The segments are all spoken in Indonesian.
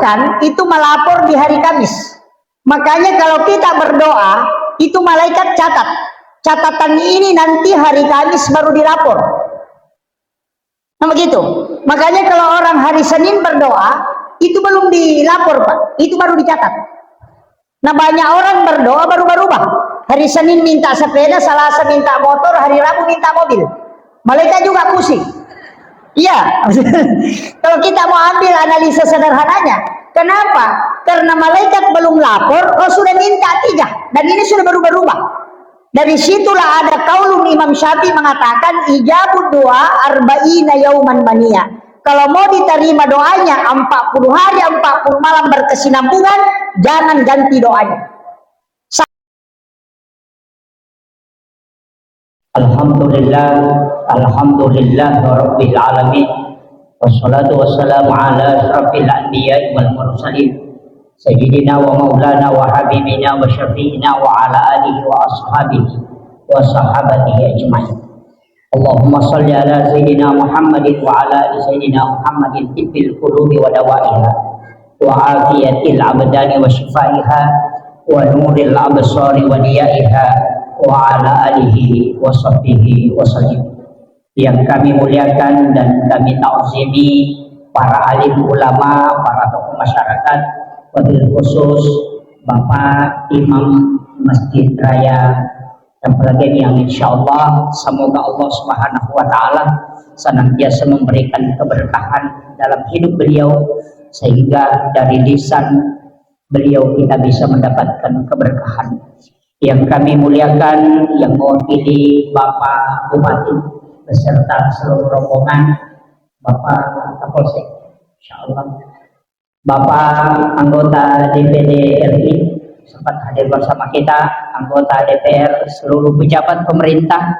dianjurkan itu melapor di hari Kamis. Makanya kalau kita berdoa itu malaikat catat. Catatan ini nanti hari Kamis baru dilapor. Nah begitu. Makanya kalau orang hari Senin berdoa itu belum dilapor Pak, itu baru dicatat. Nah banyak orang berdoa baru berubah. Hari Senin minta sepeda, Selasa minta motor, hari Rabu minta mobil. Malaikat juga pusing. Iya. Kalau kita mau ambil analisa sederhananya, kenapa? Karena malaikat belum lapor, oh sudah minta 3 dan ini sudah baru berubah. Dari situlah ada kaulun Imam Syafi'i mengatakan ijabud doa arba'ina yauman mania. Kalau mau diterima doanya 40 hari 40 malam berkesinambungan, jangan ganti doanya. Alhamdulillah, alhamdulillah rabbil alamin. Wassalatu wassalamu ala asyrafil anbiya'i wal mursalin. Sayyidina wa maulana wa habibina wa syafi'ina wa ala alihi wa ashabihi wa sahabatihi ajma'in. Allahumma salli ala sayyidina Muhammadin wa ala ali sayyidina Muhammadin tibbil qulubi wa dawaiha wa afiyatil abdani wa shifaiha wa nuril absari wa diyaiha wa ala alihi wa sahbihi wa sallim. Yang kami muliakan dan kami ta'zimi para alim ulama, para tokoh masyarakat, wabil khusus Bapak Imam Masjid Raya Campelagen yang insya Allah semoga Allah Subhanahu wa Ta'ala senantiasa memberikan keberkahan dalam hidup beliau sehingga dari lisan beliau kita bisa mendapatkan keberkahan. Yang kami muliakan yang mewakili Bapak Bupati beserta seluruh rombongan, Bapak Kapolsek, insya Allah, Bapak anggota DPD RI sempat hadir bersama kita, anggota DPR, seluruh pejabat pemerintah,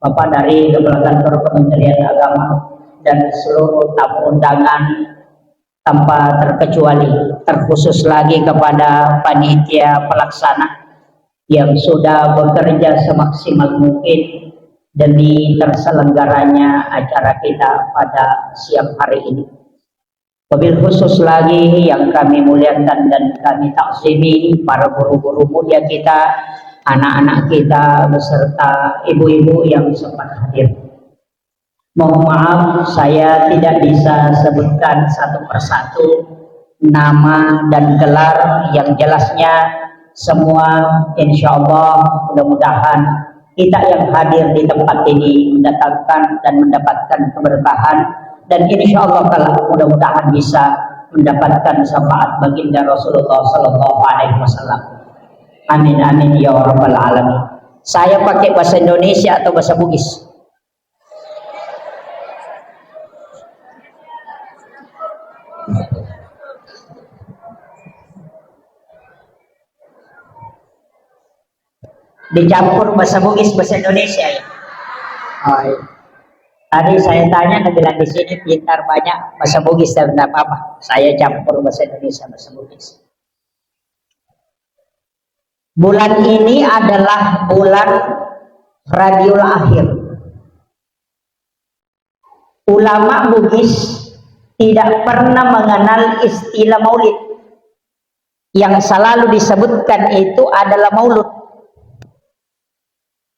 Bapak dari Kantor Kementerian Agama, dan seluruh tamu undangan tanpa terkecuali, terkhusus lagi kepada panitia pelaksana yang sudah bekerja semaksimal mungkin demi terselenggaranya acara kita pada siang hari ini. Wabil khusus lagi yang kami muliakan dan kami takzimi para guru-guru mulia kita, anak-anak kita beserta ibu-ibu yang sempat hadir. Mohon maaf saya tidak bisa sebutkan satu persatu nama dan gelar, yang jelasnya semua insya Allah mudah-mudahan kita yang hadir di tempat ini mendatangkan dan mendapatkan keberkahan, dan insya Allah kalau mudah-mudahan bisa mendapatkan syafaat baginda Rasulullah Sallallahu Alaihi Wasallam. Amin amin ya rabbal alamin. Saya pakai bahasa Indonesia atau bahasa Bugis? Dicampur bahasa Bugis bahasa Indonesia ya. Oh, iya. Tadi saya tanya, bilang di sini pintar banyak bahasa Bugis, dan tidak apa-apa. Saya campur bahasa Indonesia bahasa Bugis. Bulan ini adalah bulan Rabiul Akhir. Ulama Bugis tidak pernah mengenal istilah maulid. Yang selalu disebutkan itu adalah maulud.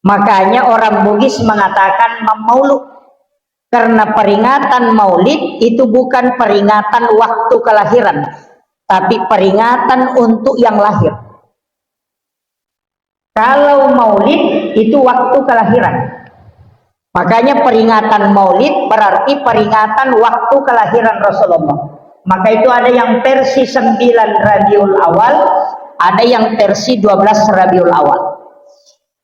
Makanya orang Bugis mengatakan memaulud. Karena peringatan maulid itu bukan peringatan waktu kelahiran, tapi peringatan untuk yang lahir. Kalau maulid itu waktu kelahiran, makanya peringatan maulid berarti peringatan waktu kelahiran Rasulullah. Maka itu ada yang versi 9 Rabiul Awal, ada yang versi 12 Rabiul Awal.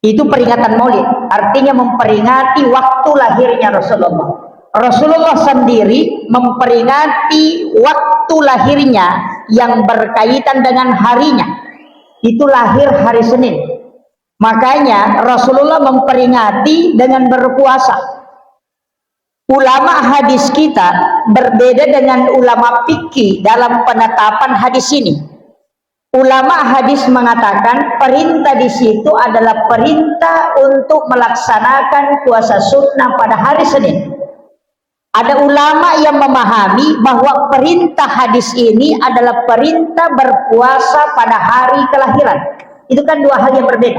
Itu peringatan maulid, artinya memperingati waktu lahirnya Rasulullah. Rasulullah sendiri memperingati waktu lahirnya yang berkaitan dengan harinya. Itu lahir hari Senin. Makanya Rasulullah memperingati dengan berpuasa. Ulama hadis kita berbeda dengan ulama fikih dalam penetapan hadis ini. Ulama hadis mengatakan perintah di situ adalah perintah untuk melaksanakan puasa sunnah pada hari Senin. Ada ulama yang memahami bahwa perintah hadis ini adalah perintah berpuasa pada hari kelahiran. Itu kan dua hal yang berbeda.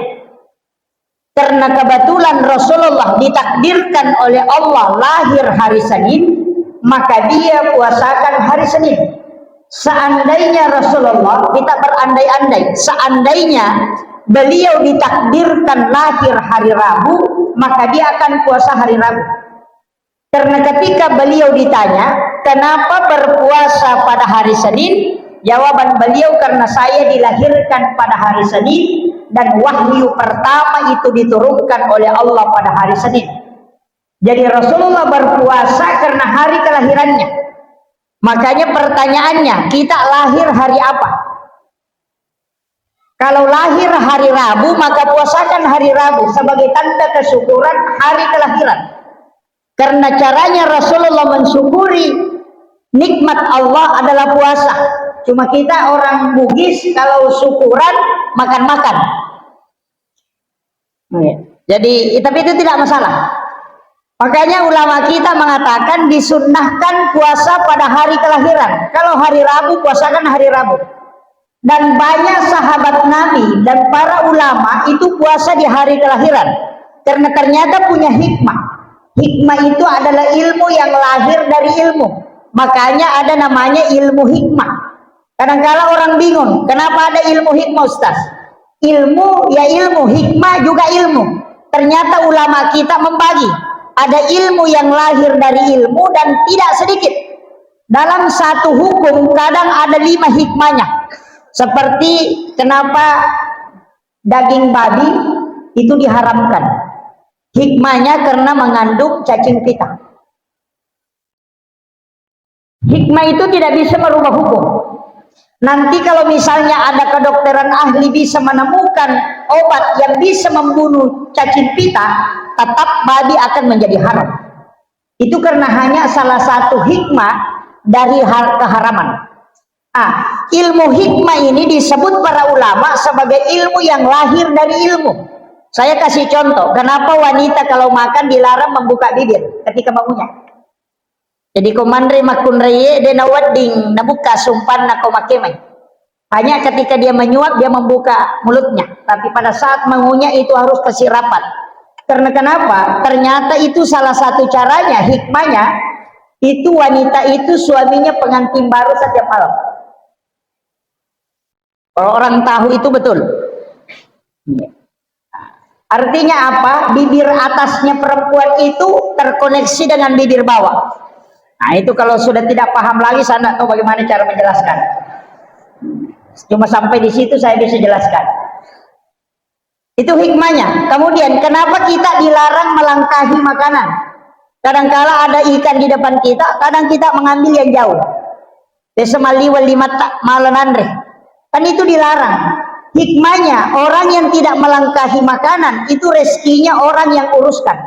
Karena kebetulan Rasulullah ditakdirkan oleh Allah lahir hari Senin, maka dia puasakan hari Senin. Seandainya Rasulullah, kita berandai-andai, seandainya beliau ditakdirkan lahir hari Rabu, maka dia akan puasa hari Rabu. Karena ketika beliau ditanya, kenapa berpuasa pada hari Senin? Jawaban beliau, karena saya dilahirkan pada hari Senin dan wahyu pertama itu diturunkan oleh Allah pada hari Senin. Jadi Rasulullah berpuasa karena hari kelahirannya. Makanya pertanyaannya, kita lahir hari apa? Kalau lahir hari Rabu, maka puasakan hari Rabu sebagai tanda kesyukuran hari kelahiran. Karena caranya Rasulullah mensyukuri nikmat Allah adalah puasa. Cuma kita orang Bugis kalau syukuran makan-makan. Jadi tapi itu tidak masalah. Makanya ulama kita mengatakan disunnahkan puasa pada hari kelahiran. Kalau hari Rabu, puasakan hari Rabu. Dan banyak sahabat Nabi dan para ulama itu puasa di hari kelahiran. Karena ternyata punya hikmah. Hikmah itu adalah ilmu yang lahir dari ilmu. Makanya ada namanya ilmu hikmah. Kadang-kala orang bingung, kenapa ada ilmu hikmah, Ustaz? Ilmu ya ilmu, hikmah juga ilmu. Ternyata ulama kita membagi. Ada ilmu yang lahir dari ilmu dan tidak sedikit. Dalam satu hukum kadang ada 5 hikmahnya. Seperti kenapa daging babi itu diharamkan. Hikmahnya karena mengandung cacing pita. Hikmah itu tidak bisa merubah hukum. Nanti kalau misalnya ada kedokteran ahli bisa menemukan obat yang bisa membunuh cacing pita, tetap babi akan menjadi haram. Itu karena hanya salah satu hikmah dari keharaman. Ilmu hikmah ini disebut para ulama sebagai ilmu yang lahir dari ilmu. Saya kasih contoh, kenapa wanita kalau makan dilarang membuka bibir ketika mengunyah. Jadi komandre makunreye de nawading nabuka sumpan na komakemai. Hanya ketika dia menyuap dia membuka mulutnya, tapi pada saat mengunyah itu harus kasih rapat. Karena kenapa? Ternyata itu salah satu caranya, hikmahnya itu wanita itu suaminya pengantin baru setiap malam. Kalau orang tahu itu betul. Artinya apa? Bibir atasnya perempuan itu terkoneksi dengan bibir bawah. Nah itu kalau sudah tidak paham lagi, saya tidak tahu bagaimana cara menjelaskan. Cuma sampai di situ saya bisa jelaskan. Itu hikmahnya. Kemudian kenapa kita dilarang melangkahi makanan? Kadangkala ada ikan di depan kita, kadang kita mengambil yang jauh. Desemali wal limata malanandre. Kan itu dilarang. Hikmahnya, orang yang tidak melangkahi makanan itu rezekinya orang yang uruskan.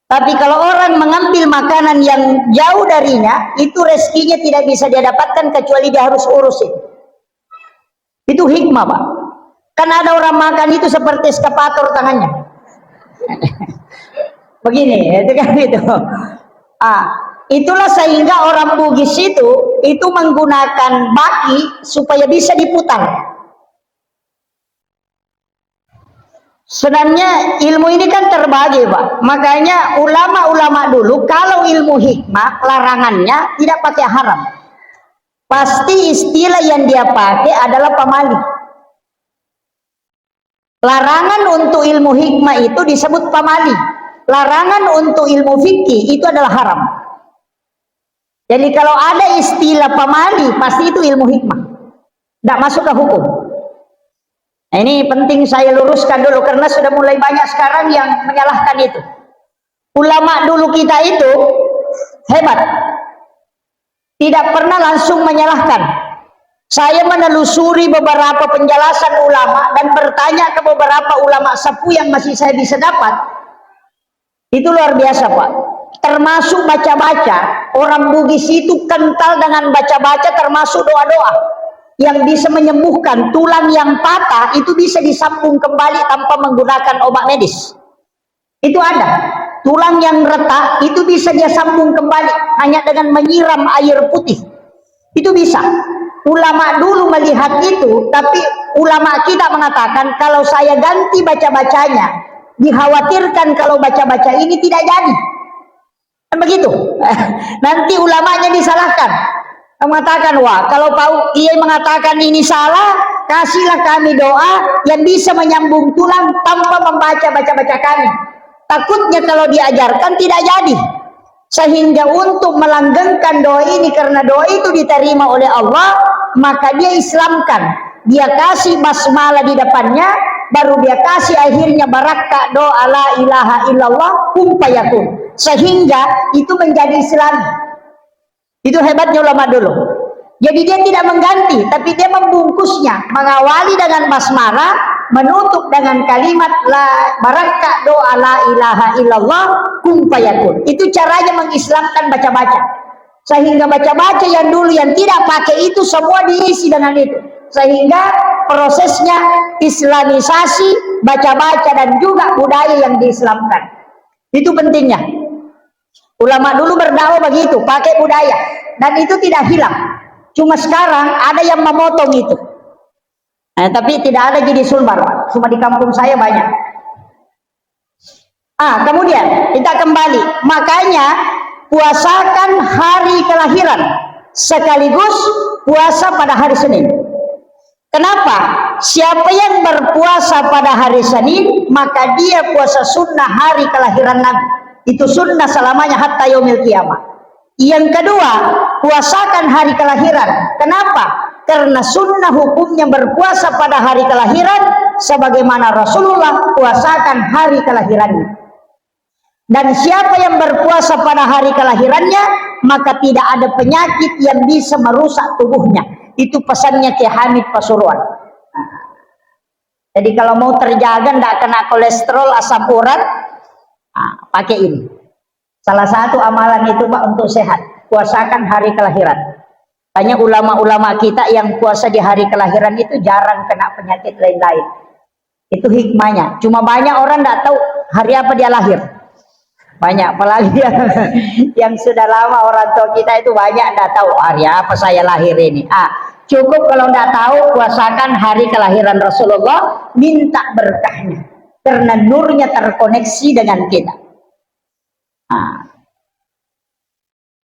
Tapi kalau orang mengambil makanan yang jauh darinya, itu rezekinya tidak bisa dia dapatkan kecuali dia harus urusin. Itu hikmah, Pak. Kan ada orang makan itu seperti eskapator tangannya. Begini, itu kan itu. Itulah sehingga orang Bugis itu menggunakan baki supaya bisa diputar. Sebenarnya ilmu ini kan terbagi, Pak. Makanya ulama-ulama dulu kalau ilmu hikmah larangannya tidak pakai haram. Pasti istilah yang dia pakai adalah pamali. Larangan untuk ilmu hikmah itu disebut pamali. Larangan untuk ilmu fikih itu adalah haram. Jadi kalau ada istilah pamali pasti itu ilmu hikmah. Tidak masuk ke hukum. Nah, ini penting saya luruskan dulu karena sudah mulai banyak sekarang yang menyalahkan itu. Ulama dulu kita itu hebat. Tidak pernah langsung menyalahkan. Saya menelusuri beberapa penjelasan ulama dan bertanya ke beberapa ulama sepuh yang masih saya bisa dapat. Itu luar biasa, Pak. Termasuk baca-baca. Orang Bugis itu kental dengan baca-baca termasuk doa-doa. Yang bisa menyembuhkan tulang yang patah itu bisa disambung kembali tanpa menggunakan obat medis. Itu ada. tulang yang retak itu bisa dia sambung kembali hanya dengan menyiram air putih. Itu bisa. Ulama dulu melihat itu, tapi ulama kita mengatakan kalau saya ganti baca-bacanya, dikhawatirkan kalau baca-baca ini tidak jadi. Kan begitu. Nanti ulamanya disalahkan. Mengatakan, wah kalau Pak Kiai mengatakan ini salah, kasihlah kami doa yang bisa menyambung tulang tanpa membaca baca-baca kami. Takutnya kalau diajarkan tidak jadi. Sehingga untuk melanggengkan doa ini, karena doa itu diterima oleh Allah, maka dia Islamkan. Dia kasih basmalah di depannya, baru dia kasih akhirnya barakah doa la ilaha illallah kum fayakun. Sehingga itu menjadi Islam. Itu hebatnya ulama dulu. Jadi dia tidak mengganti, tapi dia membungkusnya, mengawali dengan basmalah, menutup dengan kalimat la barakah doa la ilaha illallah kum fayakun. Itu caranya mengislamkan baca-baca. Sehingga baca-baca yang dulu yang tidak pakai itu semua diisi dengan itu. Sehingga prosesnya islamisasi baca-baca dan juga budaya yang diislamkan. Itu pentingnya. Ulama dulu berdakwah begitu, pakai budaya, dan itu tidak hilang. Cuma sekarang ada yang memotong itu. Tapi tidak ada jadi Sulbar, Pak. Cuma di kampung saya banyak. Kemudian kita kembali. Makanya puasakan hari kelahiran sekaligus puasa pada hari Senin. Kenapa? Siapa yang berpuasa pada hari Senin, maka dia puasa sunnah hari kelahiran Nabi. Itu sunnah selamanya hatta yaumil qiyamah. Yang kedua, puasakan hari kelahiran. Kenapa? Karena sunnah hukumnya berpuasa pada hari kelahiran, sebagaimana Rasulullah puasakan hari kelahirannya. Dan siapa yang berpuasa pada hari kelahirannya, maka tidak ada penyakit yang bisa merusak tubuhnya. Itu pesannya Ki Hamid Pasuruan. Jadi kalau mau terjaga, tidak kena kolesterol, asam urat, pakai ini. Salah satu amalan itu Pak untuk sehat, puasakan hari kelahiran. Hanya ulama-ulama kita yang puasa di hari kelahiran itu jarang kena penyakit lain-lain. Itu hikmahnya. Cuma banyak orang tidak tahu hari apa dia lahir. Banyak, apalagi yang sudah lama orang tua kita itu banyak tidak tahu hari apa saya lahir ini. Cukup kalau tidak tahu, puasakan hari kelahiran Rasulullah, minta berkahnya. Karena nurnya terkoneksi dengan kita.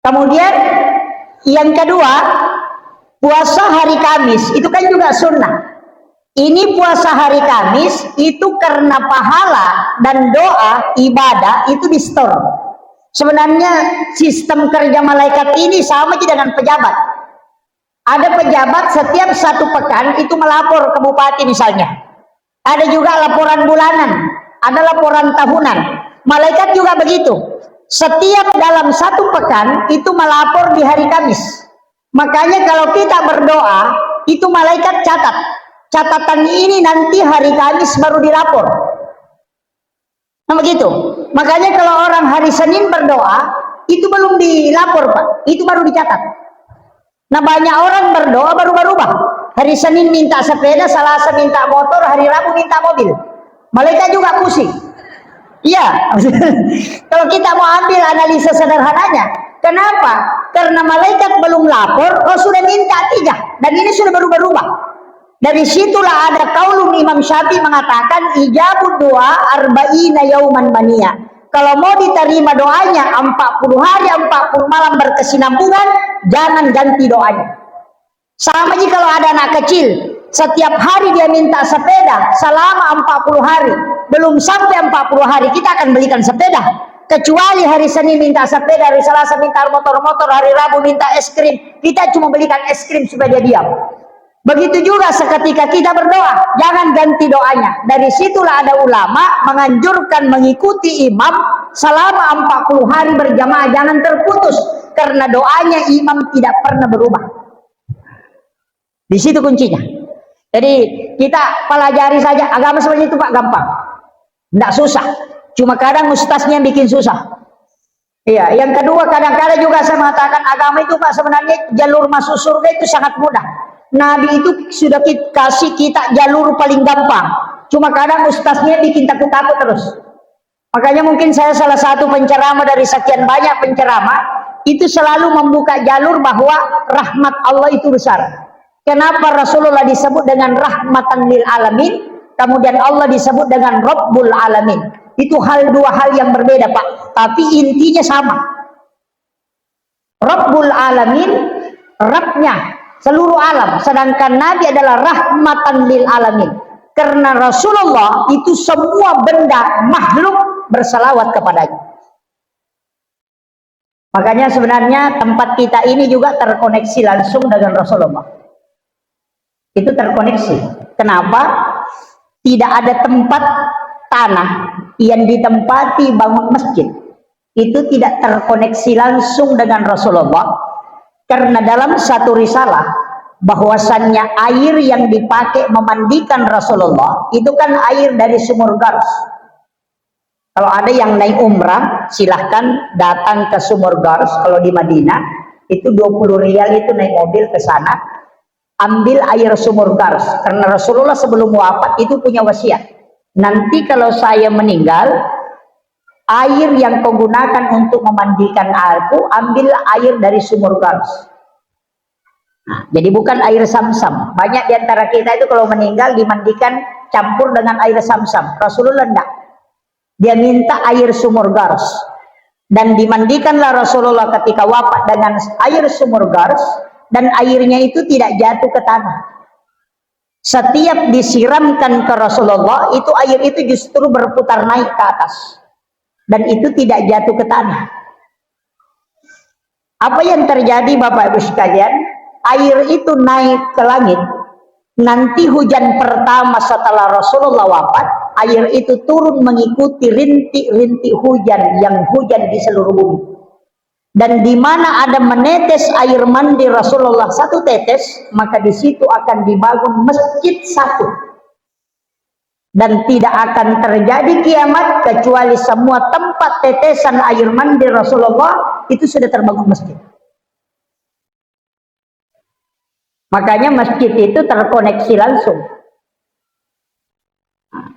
Kemudian yang kedua, puasa hari Kamis itu kan juga sunnah. Ini puasa hari Kamis itu karena pahala dan doa ibadah itu di store. Sebenarnya sistem kerja malaikat ini sama aja dengan pejabat. Ada pejabat setiap 1 pekan itu melapor ke bupati misalnya. Ada juga laporan bulanan, ada laporan tahunan. Malaikat juga begitu. Setiap dalam 1 pekan itu melapor di hari Kamis. Makanya kalau kita berdoa, itu malaikat catat. Catatan ini nanti hari Kamis baru dilapor. Nah begitu. Makanya kalau orang hari Senin berdoa, itu belum dilapor Pak. Itu baru dicatat. Nah banyak orang berdoa baru berubah. Hari Senin minta sepeda, Selasa minta motor, hari Rabu minta mobil. Malaikat juga pusing. Iya. Kalau kita mau ambil analisa sederhananya, kenapa? Karena malaikat belum lapor, sudah minta 3, dan ini sudah baru berubah. Dari situlah ada kaulun Imam Syafi'i mengatakan ijabud doa arba'ina yauman mania. Kalau mau diterima doanya 40 hari 40 malam berkesinambungan, jangan ganti doanya. Sama aja kalau ada anak kecil, setiap hari dia minta sepeda selama 40 hari, belum sampai 40 hari kita akan belikan sepeda. Kecuali hari Senin minta sepeda, hari Selasa minta motor-motor, hari Rabu minta es krim, kita cuma belikan es krim supaya dia diam. Begitu juga seketika kita berdoa, jangan ganti doanya. Dari situlah ada ulama menganjurkan mengikuti imam selama 40 hari berjamaah, jangan terputus, karena doanya imam tidak pernah berubah. Di situ kuncinya. Jadi kita pelajari saja agama seperti itu Pak, gampang, tidak susah. Cuma kadang ustaznya bikin susah. Iya. Yang kedua, kadang-kadang juga saya mengatakan agama itu Pak sebenarnya jalur masuk surga itu sangat mudah. Nabi itu sudah kasih kita jalur paling gampang. Cuma kadang ustaznya bikin takut-takut terus. Makanya mungkin saya salah satu penceramah dari sekian banyak penceramah, itu selalu membuka jalur bahwa rahmat Allah itu besar. Kenapa Rasulullah disebut dengan rahmatan lil alamin, kemudian Allah disebut dengan Rabbul alamin? Itu dua hal yang berbeda, Pak, tapi intinya sama. Rabbul alamin, Rabbnya seluruh alam, sedangkan Nabi adalah rahmatan lil alamin. Karena Rasulullah itu semua benda makhluk bersalawat kepadanya. Makanya sebenarnya tempat kita ini juga terkoneksi langsung dengan Rasulullah. Itu terkoneksi. Kenapa? Tidak ada tempat tanah yang ditempati bangun masjid itu tidak terkoneksi langsung dengan Rasulullah, karena dalam satu risalah bahwasannya air yang dipakai memandikan Rasulullah itu kan air dari sumur Gars. Kalau ada yang naik umrah, silahkan datang ke sumur Gars. Kalau di Madinah itu 20 rial itu naik mobil ke sana, ambil air sumur Gars, karena Rasulullah sebelum wafat itu punya wasiat, nanti kalau saya meninggal, air yang kau gunakan untuk memandikan aku, ambil air dari sumur Gars. Nah, jadi bukan air Sam-Sam. Banyak di antara kita itu kalau meninggal dimandikan campur dengan air Sam-Sam. Rasulullah enggak. Dia minta air sumur Gars. Dan dimandikanlah Rasulullah ketika wafat dengan air sumur Gars, dan airnya itu tidak jatuh ke tanah. Setiap disiramkan ke Rasulullah, itu air itu justru berputar naik ke atas. Dan itu tidak jatuh ke tanah. Apa yang terjadi Bapak Ibu sekalian? Air itu naik ke langit. Nanti hujan pertama setelah Rasulullah wafat, air itu turun mengikuti rintik-rintik hujan yang hujan di seluruh bumi. Dan di mana ada menetes air mandi Rasulullah satu tetes, maka di situ akan dibangun masjid satu. Dan tidak akan terjadi kiamat kecuali semua tempat tetesan air mandi Rasulullah itu sudah terbangun masjid. Makanya masjid itu terkoneksi langsung.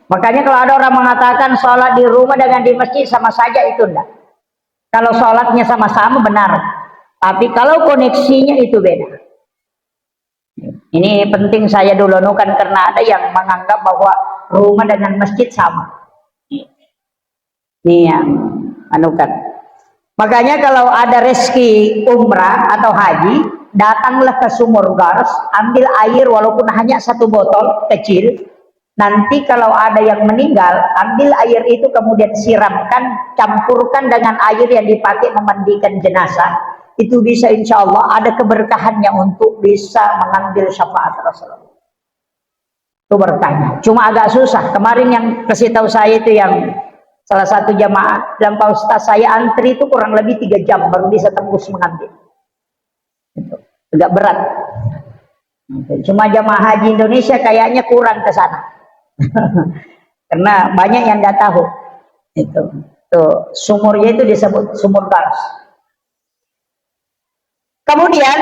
Makanya kalau ada orang mengatakan sholat di rumah dengan di masjid sama saja, itu enggak. Kalau sholatnya sama-sama benar, tapi kalau koneksinya itu beda. Ini penting saya dulu nukan, karena ada yang menganggap bahwa rumah dengan masjid sama. Ini yang anukan. Makanya kalau ada rezeki umrah atau haji, datanglah ke sumur Gars, ambil air walaupun hanya satu botol kecil. Nanti kalau ada yang meninggal, ambil air itu kemudian siramkan, campurkan dengan air yang dipakai memandikan jenazah. Itu bisa insya Allah ada keberkahannya untuk bisa mengambil syafaat Rasulullah. Itu berkahnya. Cuma agak susah. Kemarin yang kasih tahu saya itu yang salah satu jamaah, bilang, Pak Ustaz, saya antri itu kurang lebih 3 jam baru bisa tembus mengambil. Itu agak berat. Cuma jamaah haji Indonesia kayaknya kurang ke sana. Karena banyak yang nggak tahu. Itu tuh sumurnya itu disebut sumur Gars. Kemudian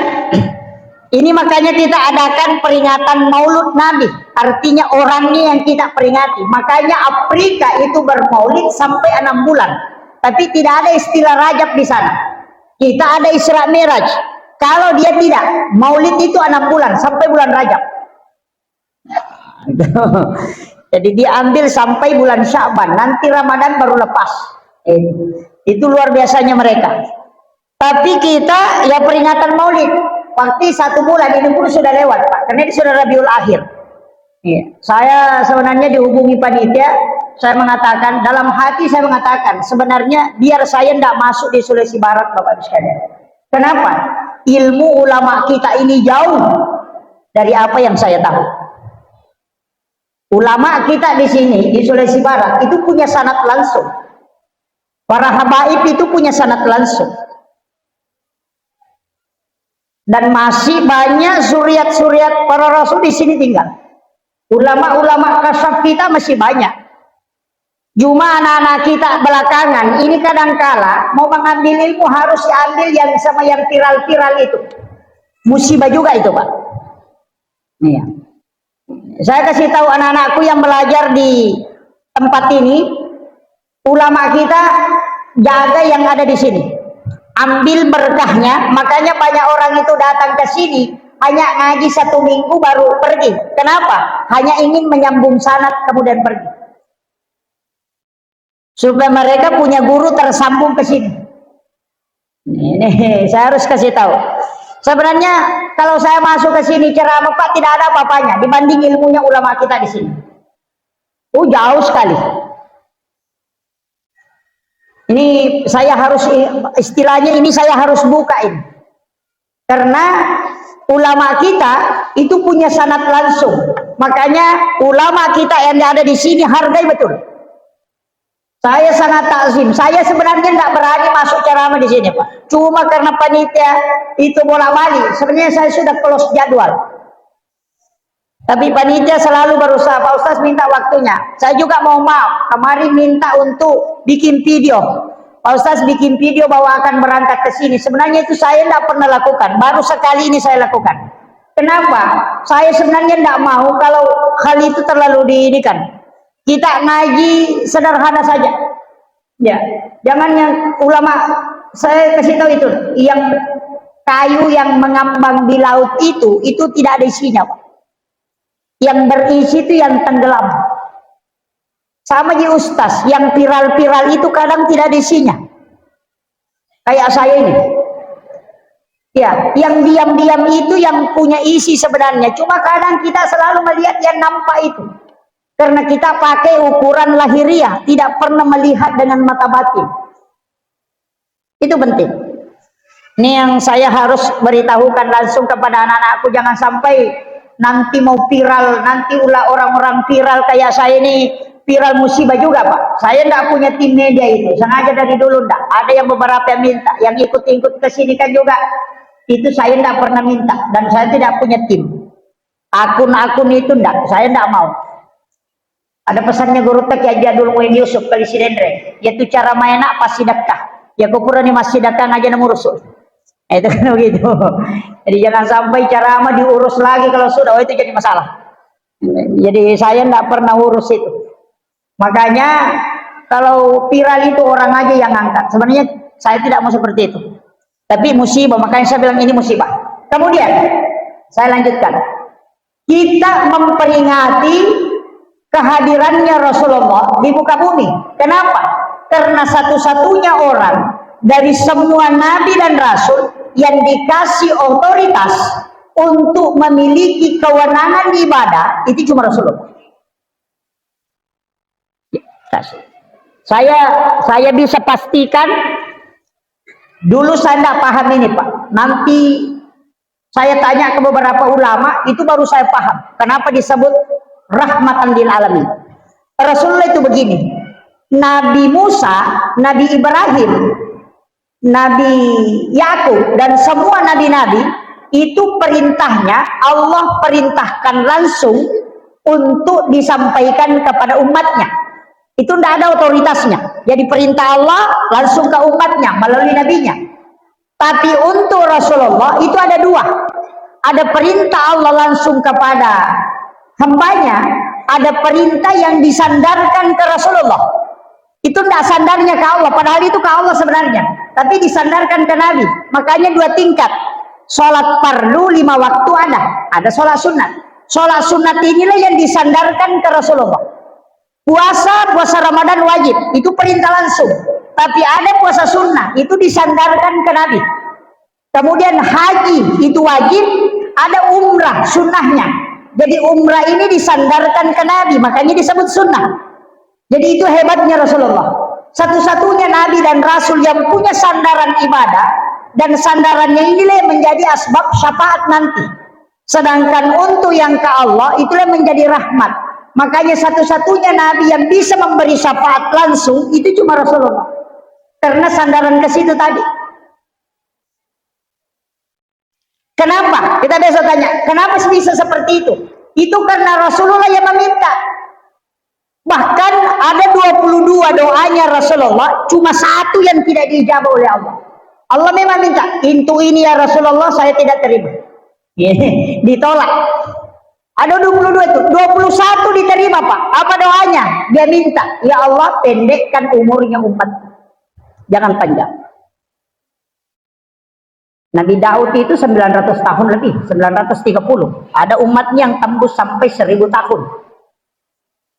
ini makanya kita adakan peringatan Maulud Nabi, artinya orangnya yang kita peringati. Makanya Afrika itu bermaulid sampai 6 bulan, tapi tidak ada istilah Rajab di sana. Kita ada Isra Miraj. Kalau dia tidak, maulid itu 6 bulan sampai bulan Rajab. Jadi diambil sampai bulan Sya'ban, nanti Ramadan baru lepas. Itu luar biasanya mereka. Tapi kita ya peringatan maulid pasti 1 bulan ini pun sudah lewat, Pak, karena ini sudah Rabiul Akhir. Saya sebenarnya dihubungi panitia, saya mengatakan, dalam hati saya mengatakan, sebenarnya biar saya tidak masuk di Sulawesi Barat, Bapak sekalian. Kenapa? Ilmu ulama kita ini jauh dari apa yang saya tahu. Ulama kita di sini di Sulawesi Barat itu punya sanad langsung. Para habaib itu punya sanad langsung. Dan masih banyak suriat-suriat para rasul di sini tinggal. Ulama-ulama kasyaf kita masih banyak. Cuma anak-anak kita belakangan ini kadangkala mau mengambil ilmu harus diambil yang sama yang viral-viral itu. Musibah juga itu, Pak. Iya. Saya kasih tahu anak-anakku yang belajar di tempat ini, ulama kita jaga yang ada di sini, ambil berkahnya. Makanya banyak orang itu datang ke sini hanya ngaji 1 minggu baru pergi. Kenapa? Hanya ingin menyambung sanad kemudian pergi, supaya mereka punya guru tersambung ke sini. Ini saya harus kasih tahu. Sebenarnya kalau saya masuk ke sini ceramah Pak, tidak ada apa-apanya dibanding ilmunya ulama kita di sini. Jauh sekali. Ini saya harus, istilahnya ini saya harus bukain, karena ulama kita itu punya sanad langsung. Makanya ulama kita yang ada di sini hargai betul. Saya sangat takzim. Saya sebenarnya tidak berani masuk ceramah di sini, Pak. Cuma karena panitia itu bolak-balik. Sebenarnya saya sudah close jadwal. Tapi panitia selalu berusaha, Pak Ustaz minta waktunya. Saya juga mau maaf, kemarin minta untuk bikin video. Pak Ustaz bikin video bahwa akan berangkat ke sini. Sebenarnya itu saya tidak pernah lakukan. Baru sekali ini saya lakukan. Kenapa? Saya sebenarnya tidak mau kalau hal itu terlalu diinikan. Kita ngaji sederhana saja, ya. Jangan yang ulama, saya kasih tahu itu, yang kayu yang mengambang di laut itu tidak ada isinya, Pak. Yang berisi itu yang tenggelam. Sama di ustaz, yang viral-viral itu kadang tidak ada isinya. Kayak saya ini, ya, yang diam-diam itu yang punya isi sebenarnya. Cuma kadang kita selalu melihat yang nampak itu. Karena kita pakai ukuran lahiriah, tidak pernah melihat dengan mata batin. Itu penting. Ini yang saya harus beritahukan langsung kepada anak-anakku. Jangan sampai nanti mau viral, nanti ulah orang-orang viral kayak saya ini, viral musibah juga, Pak. Saya tidak punya tim media itu, sengaja dari dulu tidak. Ada yang beberapa yang minta, yang ikut-ikut ke sini kan juga. Itu saya tidak pernah minta, dan saya tidak punya tim. Akun-akun itu tidak, saya tidak mau. Ada pesannya guru tak ya Jadul Muin Yusuf kali Sidendre, yaitu cara main apa sedekah. Ya kupura nih masih sedekah aja nomor usul. Itu kan begitu. Jadi jangan sampai ceramah diurus lagi kalau sudah, itu jadi masalah. Jadi saya tidak pernah urus itu. Makanya kalau viral itu orang aja yang angkat. Sebenarnya saya tidak mau seperti itu. Tapi musibah, makanya saya bilang ini musibah. Kemudian saya lanjutkan. Kita memperingati kehadirannya Rasulullah di muka bumi. Kenapa? Karena satu-satunya orang dari semua nabi dan rasul yang dikasih otoritas untuk memiliki kewenangan ibadah itu cuma Rasulullah. Saya bisa pastikan dulu saya tidak paham ini, Pak. Nanti saya tanya ke beberapa ulama, itu baru saya paham kenapa disebut rahmatan lil alamin. Rasulullah itu begini, Nabi Musa, Nabi Ibrahim, Nabi Yakub, dan semua nabi-nabi itu perintahnya Allah perintahkan langsung untuk disampaikan kepada umatnya. Itu tidak ada otoritasnya. Jadi perintah Allah langsung ke umatnya melalui nabinya. Tapi untuk Rasulullah itu ada dua. Ada perintah Allah langsung kepada hambanya, ada perintah yang disandarkan ke Rasulullah. Itu tidak sandarnya ke Allah, padahal itu ke Allah sebenarnya, tapi disandarkan ke Nabi. Makanya 2 tingkat. Sholat fardu 5 waktu ada sholat sunat. Sholat sunat inilah yang disandarkan ke Rasulullah. Puasa Ramadan wajib, itu perintah langsung. Tapi ada puasa sunnah, itu disandarkan ke Nabi. Kemudian haji itu wajib, ada umrah sunnahnya. Jadi umrah ini disandarkan ke Nabi, makanya disebut sunnah. Jadi itu hebatnya Rasulullah. Satu-satunya Nabi dan Rasul yang punya sandaran ibadah, dan sandarannya inilah menjadi asbab syafaat nanti. Sedangkan untuk yang ke Allah itulah menjadi rahmat. Makanya satu-satunya Nabi yang bisa memberi syafaat langsung itu cuma Rasulullah. Karena sandaran ke situ tadi. Kenapa? Kita besok tanya, kenapa bisa seperti itu? Itu karena Rasulullah yang meminta. Bahkan ada 22 doanya Rasulullah, cuma 1 yang tidak dijawab oleh Allah. Allah memang minta, "Intu ini ya Rasulullah, saya tidak terima." Ditolak. Ada 22 itu, 21 diterima Pak. Apa doanya? Dia minta, ya Allah pendekkan umurnya umat. Jangan panjang. Nabi Daud itu 900 tahun lebih, 930. Ada umatnya yang tembus sampai 1000 tahun.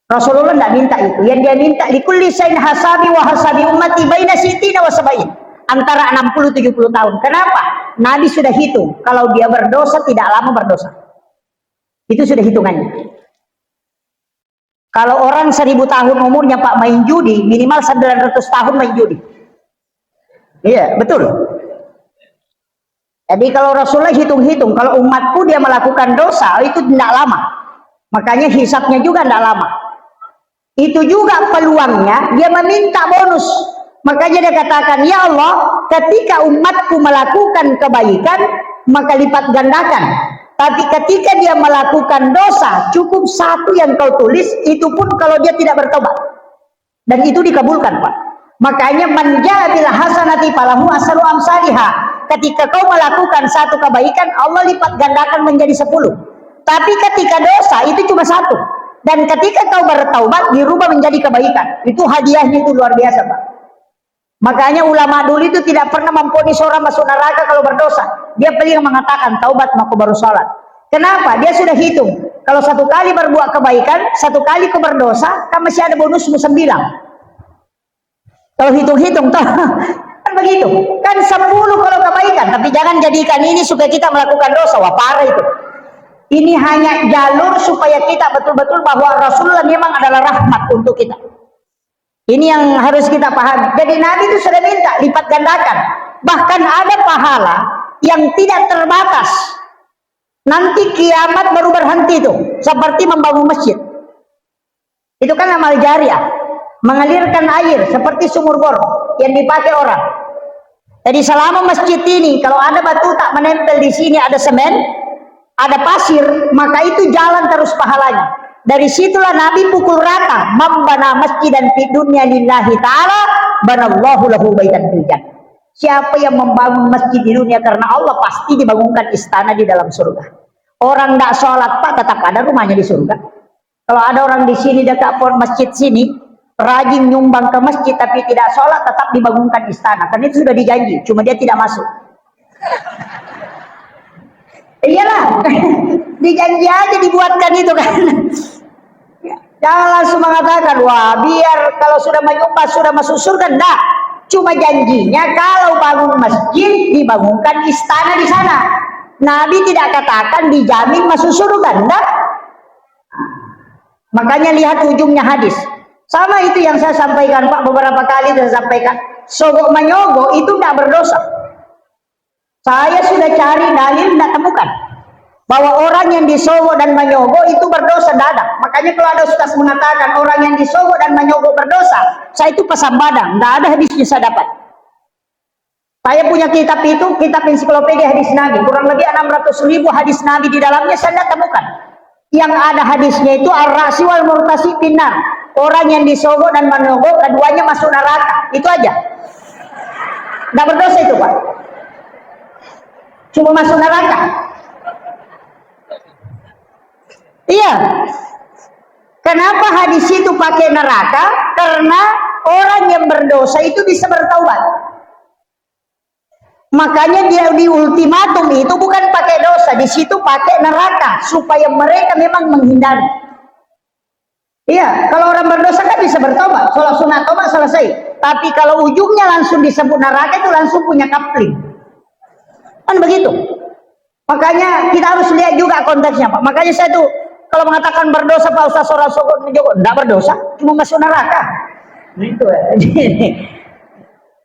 Rasulullah tidak minta itu. Yang dia minta, likulli sain hasabi wa hasabi ummati baina sitina wa sabain. Antara 60-70 tahun. Kenapa? Nabi sudah hitung. Kalau dia berdosa, tidak lama berdosa. Itu sudah hitungannya. Kalau orang 1000 tahun umurnya Pak main judi, minimal 900 tahun main judi. Iya, betul. Jadi kalau Rasulullah hitung-hitung, kalau umatku dia melakukan dosa, itu tidak lama. Makanya hisabnya juga tidak lama. Itu juga peluangnya, dia meminta bonus. Makanya dia katakan, ya Allah, ketika umatku melakukan kebaikan, maka lipat gandakan. Tapi ketika dia melakukan dosa, cukup satu yang kau tulis, itu pun kalau dia tidak bertobat. Dan itu dikabulkan, Pak. Makanya man jaa bil hasanati falahu asyru amsalihha. Ketika kau melakukan satu kebaikan, Allah lipat gandakan menjadi 10. Tapi ketika dosa itu cuma satu. Dan ketika kau bertaubat dirubah menjadi kebaikan. Itu hadiahnya itu luar biasa, Pak. Makanya ulama dulu itu tidak pernah memvonis orang masuk neraka kalau berdosa. Dia paling mengatakan taubat maka baru sholat. Kenapa? Dia sudah hitung. Kalau satu kali berbuat kebaikan, satu kali kau berdosa, kan masih ada bonusmu 9. Kalau hitung-hitung, kan begitu. Kan 10 kalau kebaikan. Tapi jangan jadikan ini supaya kita melakukan dosa. Wah parah itu. Ini hanya jalur supaya kita betul-betul bahwa Rasulullah memang adalah rahmat untuk kita. Ini yang harus kita pahami. Jadi Nabi itu sudah minta lipat gandakan. Bahkan ada pahala yang tidak terbatas. Nanti kiamat baru berhenti itu. Seperti membangun masjid. Itu kan amal jariah. Mengalirkan air seperti sumur bor yang dipakai orang. Jadi selama masjid ini kalau ada batu tak menempel di sini, ada semen, ada pasir, maka itu jalan terus pahalanya. Dari situlah Nabi pukul rata, membana masjid dan fi dunya lillahi ta'ala banallahu lahu baitan fil jannah. Siapa yang membangun masjid di dunia karena Allah, pasti dibangunkan istana di dalam surga. Orang tidak sholat Pak, tetap ada rumahnya di surga. Kalau ada orang di sini dekat pon masjid sini, rajin nyumbang ke masjid tapi tidak sholat, tetap dibangunkan istana. Karena itu sudah dijanji, cuma dia tidak masuk. Iyalah, dijanji aja dibuatkan itu kan. Jangan langsung mengatakan, wah biar kalau sudah menyumbang sudah masuk surga. Enggak, cuma janjinya kalau bangun masjid dibangunkan istana di sana. Nabi tidak katakan dijamin masuk surga. Enggak. Makanya lihat ujungnya hadis. Sama itu yang saya sampaikan Pak, beberapa kali saya sampaikan. Sogok menyogok itu tidak berdosa. Saya sudah cari dalil, tidak temukan bahwa orang yang disogok dan menyogok itu berdosa, tidak ada. Makanya kalau ada ustaz mengatakan orang yang disogok dan menyogok berdosa, saya itu pasang badan, tidak ada hadisnya saya dapat. Saya punya kitab itu, kitab ensiklopedia hadis Nabi, kurang lebih 600.000 hadis Nabi di dalamnya, saya tidak temukan. Yang ada hadisnya itu ar-rasi wal murtasi finnar. Orang yang disogok dan menyogok keduanya masuk neraka. Itu aja. Tidak berdosa itu Pak. Cuma masuk neraka. Iya. Kenapa hadis itu pakai neraka? Karena orang yang berdosa itu bisa bertaubat. Makanya dia di ultimatum itu bukan pakai dosa, di situ pakai neraka supaya mereka memang menghindari. Iya, kalau orang berdosa kan bisa bertobat, sholat sunat tobat selesai. Tapi kalau ujungnya langsung disebut neraka itu langsung punya kapling. Kan begitu. Makanya kita harus lihat juga konteksnya Pak. Makanya saya tuh kalau mengatakan berdosa Pak Ustaz orang sogok enggak berdosa, cuma masuk neraka. Itu.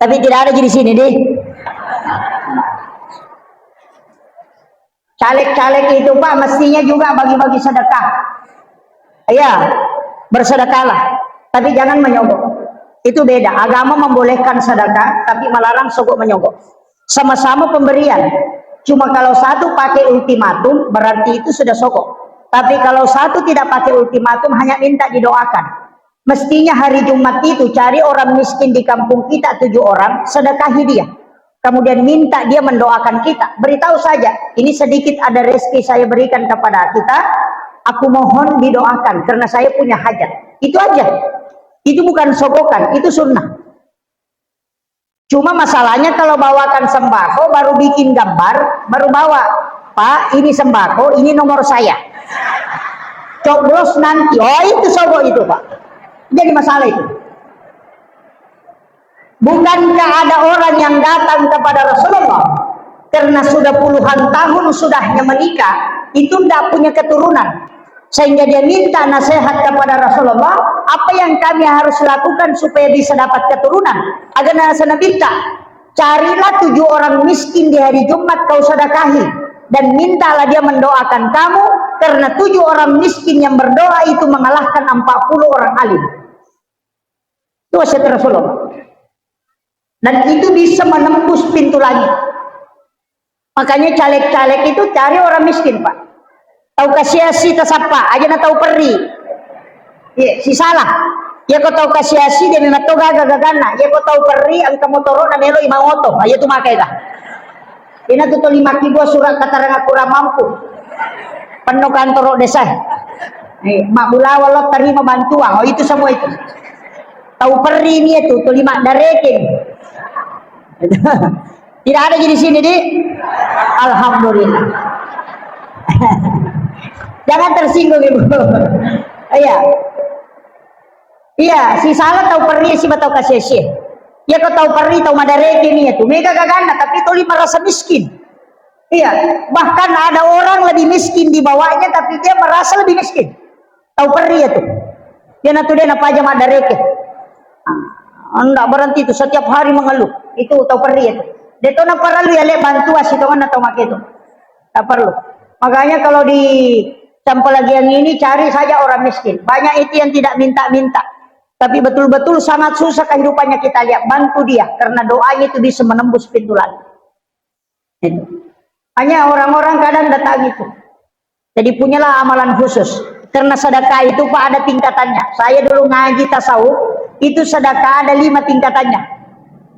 Tapi tidak ada di sini deh. Caleg-caleg itu Pak mestinya juga bagi-bagi sedekah. Iya, bersedekahlah. Tapi jangan menyogok. Itu beda. Agama membolehkan sedekah, tapi melarang sogok menyogok. Sama-sama pemberian. Cuma kalau satu pakai ultimatum, berarti itu sudah sogok. Tapi kalau satu tidak pakai ultimatum, hanya minta didoakan. Mestinya hari Jumat itu cari orang miskin di kampung kita 7 orang, sedekahi dia. Kemudian minta dia mendoakan kita. Beritahu saja, ini sedikit ada rezeki saya berikan kepada kita. aku mohon didoakan karena saya punya hajat. Itu aja. Itu bukan sogokan, itu sunnah. Cuma masalahnya kalau bawakan sembako baru bikin gambar, baru bawa, Pak ini sembako, ini nomor saya, coblos nanti. Oh itu sogok itu Pak. Jadi masalah itu. Bukankah ada orang yang datang kepada Rasulullah karena sudah puluhan tahun sudahnya menikah, itu tidak punya keturunan, sehingga dia minta nasihat kepada Rasulullah, apa yang kami harus lakukan supaya bisa dapat keturunan? Agar Nabi minta, carilah 7 orang miskin di hari Jumat kau sedekahi, dan mintalah dia mendoakan kamu, karena 7 orang miskin yang berdoa itu mengalahkan 40 orang alim. Itu wasiat Rasulullah. Dan itu bisa menembus pintu langit. Makanya caleg-caleg itu cari orang miskin Pak. Tahu kasiasi tasapa aja na tahu perri. Ya, si salah. Ya kau tahu kasiasi dia memang toga gagagana. Ya kau tahu perri angka motoro na melo imang oto. Ayo tu makai dah. Ina tu 5 kibo surat katarang kurang mampu. Penuh kantor desa. Mak bula walot terima bantuan. Oh itu semua itu. Tahu perri ni itu 5 dareking. Tidak ada di sini di. Alhamdulillah. Jangan tersinggung ibu. Iya. Iya, si salah tahu perri si tahu kasih sih. Ya kau tahu perri tahu madareke nih itu. Mega gagana tapi itu merasa miskin. Iya, bahkan ada orang lebih miskin di bawahnya tapi dia merasa lebih miskin. Tahu perri itu. Dia natu dia napa aja madareke. Enggak berhenti itu setiap hari mengeluh. Itu tahu perri itu. Dia tahu nak perlu ya le bantu asih tahu atau mak itu. Tak perlu. Makanya kalau di sampel lagi yang ini cari saja orang miskin. Banyak itu yang tidak minta-minta. Tapi betul-betul sangat susah kehidupannya kita lihat. Bantu dia karena doanya itu bisa menembus pintu langit. Itu. Hanya orang-orang kadang datang itu. Jadi punyalah amalan khusus. Karena sedekah itu Pak ada tingkatannya. Saya dulu ngaji tasawuf. Itu sedekah ada 5 tingkatannya.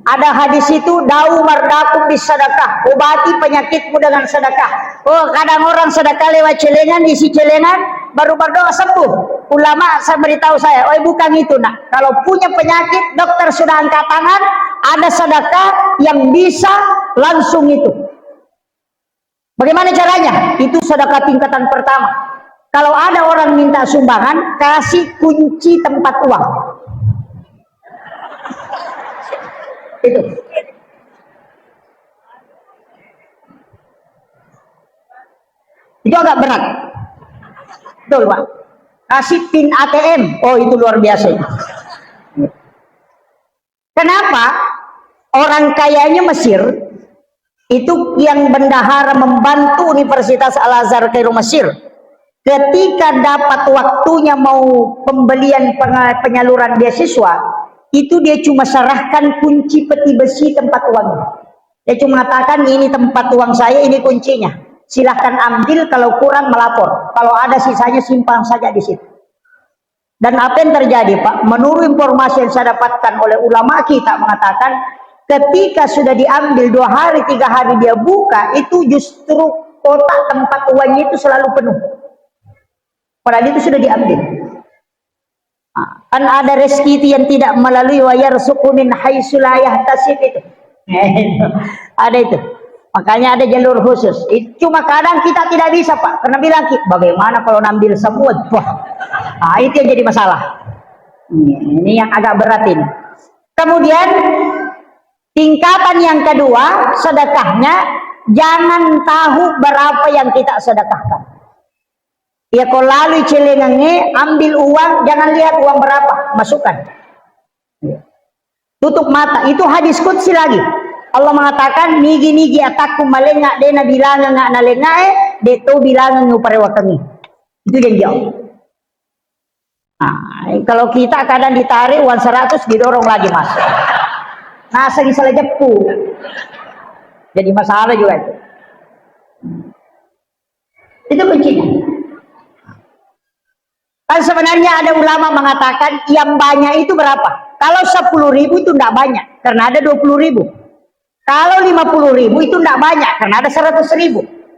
Ada hadis itu dau mardakum bis sedekah, obati penyakitmu dengan sedekah. Oh kadang orang sedekah lewat celengan, isi celengan baru berdoa sembuh. Ulama saya beritahu saya, oh bukan itu nak. Kalau punya penyakit dokter sudah angkat tangan, ada sedekah yang bisa langsung itu. Bagaimana caranya? Itu sedekah tingkatan pertama. Kalau ada orang minta sumbangan, kasih kunci tempat uang. Itu. Itu agak berat. Betul Pak. Kasih pin ATM. Oh itu luar biasa. Kenapa? Orang kayanya Mesir itu yang bendahara membantu Universitas Al-Azhar Kairo Mesir. Ketika dapat waktunya mau pembelian penyaluran beasiswa, itu dia cuma serahkan kunci peti besi tempat uangnya. Dia cuma mengatakan ini tempat uang saya, ini kuncinya. Silahkan ambil, kalau kurang melapor. Kalau ada sisanya simpan saja di situ. Dan apa yang terjadi Pak? Menurut informasi yang saya dapatkan oleh ulama kita mengatakan, ketika sudah diambil 2 hari 3 hari dia buka, itu justru kotak tempat uangnya itu selalu penuh. Padahal itu sudah diambil. Kan ada rezeki itu yang tidak melalui wa yarzuqu min haitsu la yahtasib itu. Ada itu. Makanya ada jalur khusus. Cuma kadang kita tidak bisa Pak, karena bilang bagaimana kalau ngambil semua? Wah. Nah, itu yang jadi masalah. Ini yang agak berat ini. Kemudian tingkatan yang kedua, sedekahnya jangan tahu berapa yang kita sedekahkan. Ya kalau lalu celengannya ambil uang, jangan lihat uang berapa, masukkan. Tutup mata, itu hadis qudsi lagi. Allah mengatakan nigi-nigi ataku malengak dena bilangan ngak nalengae deto bilangan ngupare wakangi. Itu yang jauh. Nah, kalau kita kadang ditarik uang 100 didorong lagi masuk. Nah, salah jepu. Jadi masalah juga itu. Itu kuncinya. Kan sebenarnya ada ulama mengatakan yang banyak itu berapa? Kalau 10.000 itu tidak banyak karena ada 20.000. Kalau 50.000 itu tidak banyak karena ada 100.000.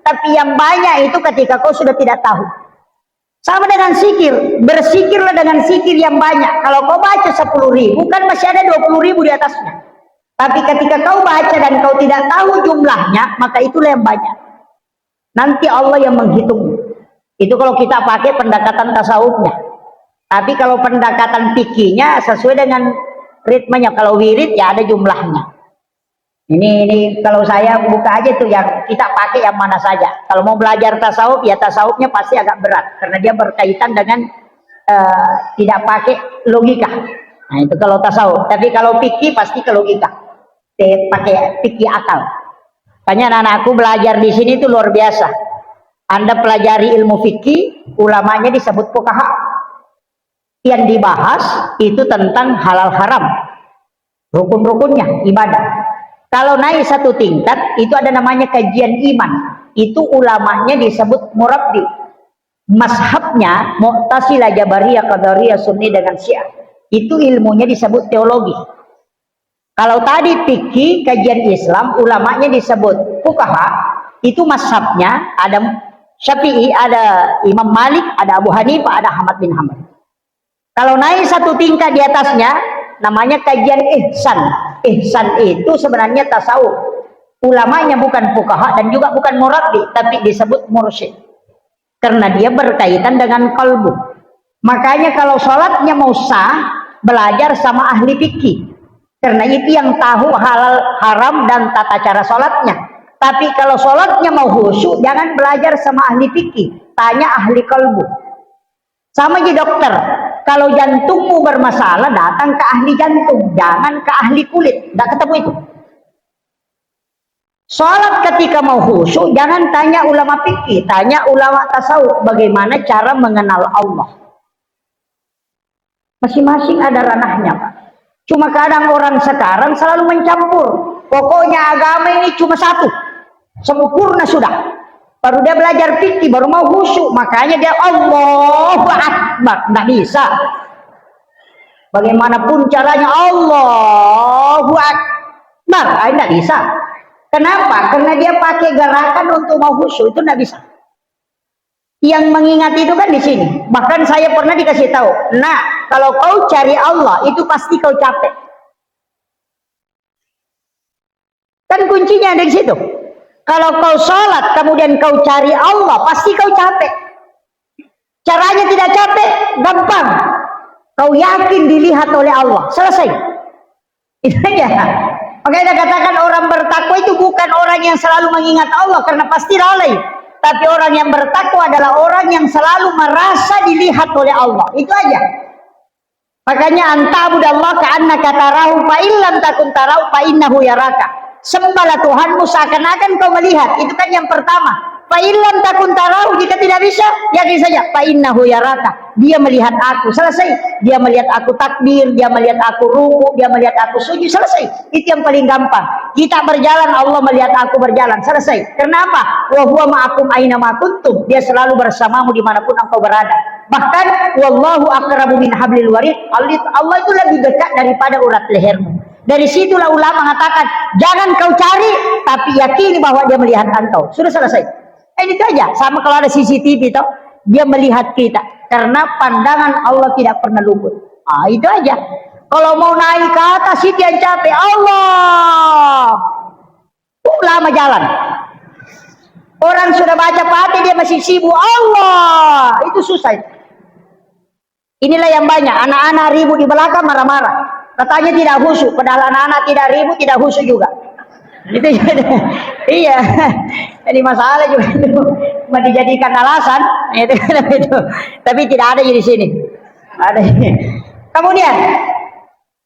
Tapi yang banyak itu ketika kau sudah tidak tahu. Sama dengan zikir, berzikirlah dengan zikir yang banyak. Kalau kau baca 10.000, kan masih ada 20.000 di atasnya. Tapi ketika kau baca dan kau tidak tahu jumlahnya, maka itulah yang banyak. Nanti Allah yang menghitung. Itu kalau kita pakai pendekatan tasawufnya. Tapi kalau pendekatan fikihnya sesuai dengan ritmenya. Kalau wirid ya ada jumlahnya. Ini kalau saya buka aja tuh yang kita pakai yang mana saja. Kalau mau belajar tasawuf ya tasawufnya pasti agak berat karena dia berkaitan dengan tidak pakai logika. Nah itu kalau tasawuf. Tapi kalau fikih pasti ke logika. Pakai fikih akal. Makanya anak-anakku belajar di sini itu luar biasa. Anda pelajari ilmu fikih, ulamanya disebut fuqaha. Yang dibahas itu tentang halal haram. Rukun-rukunnya ibadah. Kalau naik satu tingkat, itu ada namanya kajian iman. Itu ulamanya disebut murabbi. Mazhabnya, Mu'tazilah, Jabariyah, Qadariyah, Sunni dengan Syiah. Itu ilmunya disebut teologi. Kalau tadi fikih, kajian Islam, ulamanya disebut fuqaha. Itu mazhabnya, ada Syafi'i, ada Imam Malik, ada Abu Hanifah, ada Ahmad bin Hanbal. Kalau naik satu tingkat di atasnya, namanya kajian ihsan. Ihsan itu sebenarnya tasawuf. Ulamanya bukan fuqaha dan juga bukan murabbi, tapi disebut mursyid. Karena dia berkaitan dengan kalbu. Makanya kalau sholatnya mau sah, belajar sama ahli fikih. Karena itu yang tahu halal haram dan tata cara sholatnya. Tapi kalau sholatnya mau khusyuk, jangan belajar sama ahli fikih. Tanya ahli kalbu. Sama aja dokter. Kalau jantungmu bermasalah, datang ke ahli jantung, jangan ke ahli kulit. Tidak ketemu itu. Sholat ketika mau khusyuk, jangan tanya ulama fikih, tanya ulama tasawuf. Bagaimana cara mengenal Allah? Masing-masing ada ranahnya, Pak. Cuma kadang orang sekarang selalu mencampur. Pokoknya agama ini cuma satu, sempurna sudah. Baru dia belajar fikih, baru mau khusyuk, makanya dia Allahu Akbar. Nggak bisa. Bagaimanapun caranya Allahu Akbar, nggak bisa. Kenapa? Karena dia pakai gerakan untuk mau khusyuk, itu nggak bisa. Yang mengingat itu kan di sini. Bahkan saya pernah dikasih tahu, nah kalau kau cari Allah, itu pasti kau capek. Kan kuncinya ada di situ. Kalau kau sholat, kemudian kau cari Allah, pasti kau capek. Caranya tidak capek, gampang. Kau yakin dilihat oleh Allah, selesai. Itu aja. Makanya kita katakan orang bertakwa itu bukan orang yang selalu mengingat Allah, karena pasti lalai. Tapi orang yang bertakwa adalah orang yang selalu merasa dilihat oleh Allah. Itu aja. Makanya antabudallah ka'annaka tarahu fa illam takun tarahu fa innahu yaraka. Sembahlah Tuhanmu seakan-akan kau melihat. Itu kan yang pertama. Fa illam takun tarahu, jika tidak bisa, yakin saja fa innahu yaraka. Dia melihat aku, selesai. Dia melihat aku takbir, dia melihat aku ruku, dia melihat aku sujud, selesai. Itu yang paling gampang. Kita berjalan, Allah melihat aku berjalan, selesai. Kenapa? Wa huwa ma'akum aina ma kuntum. Dia selalu bersamamu dimanapun engkau berada. Bahkan wallahu aqrabu min hablil warid. Allah itu lebih dekat daripada urat lehermu. Dari situlah ulama mengatakan, jangan kau cari, tapi yakini bahwa dia melihat engkau. Sudah selesai. Itu aja. Sama kalau ada CCTV itu, dia melihat kita. Karena pandangan Allah tidak pernah luput. Itu aja. Kalau mau naik ke atas, itu yang capek. Allah. Lama jalan. Orang sudah baca Fatihah, dia masih sibuk. Allah. Itu susah. Inilah yang banyak. Anak-anak ribut di belakang, marah-marah. Katanya tidak khusyuk, padahal anak-anak tidak ribut, tidak khusyuk juga. Itu iya. Jadi masalah juga itu cuma dijadikan alasan, itu. Tapi tidak ada di sini. Ada. Kemudian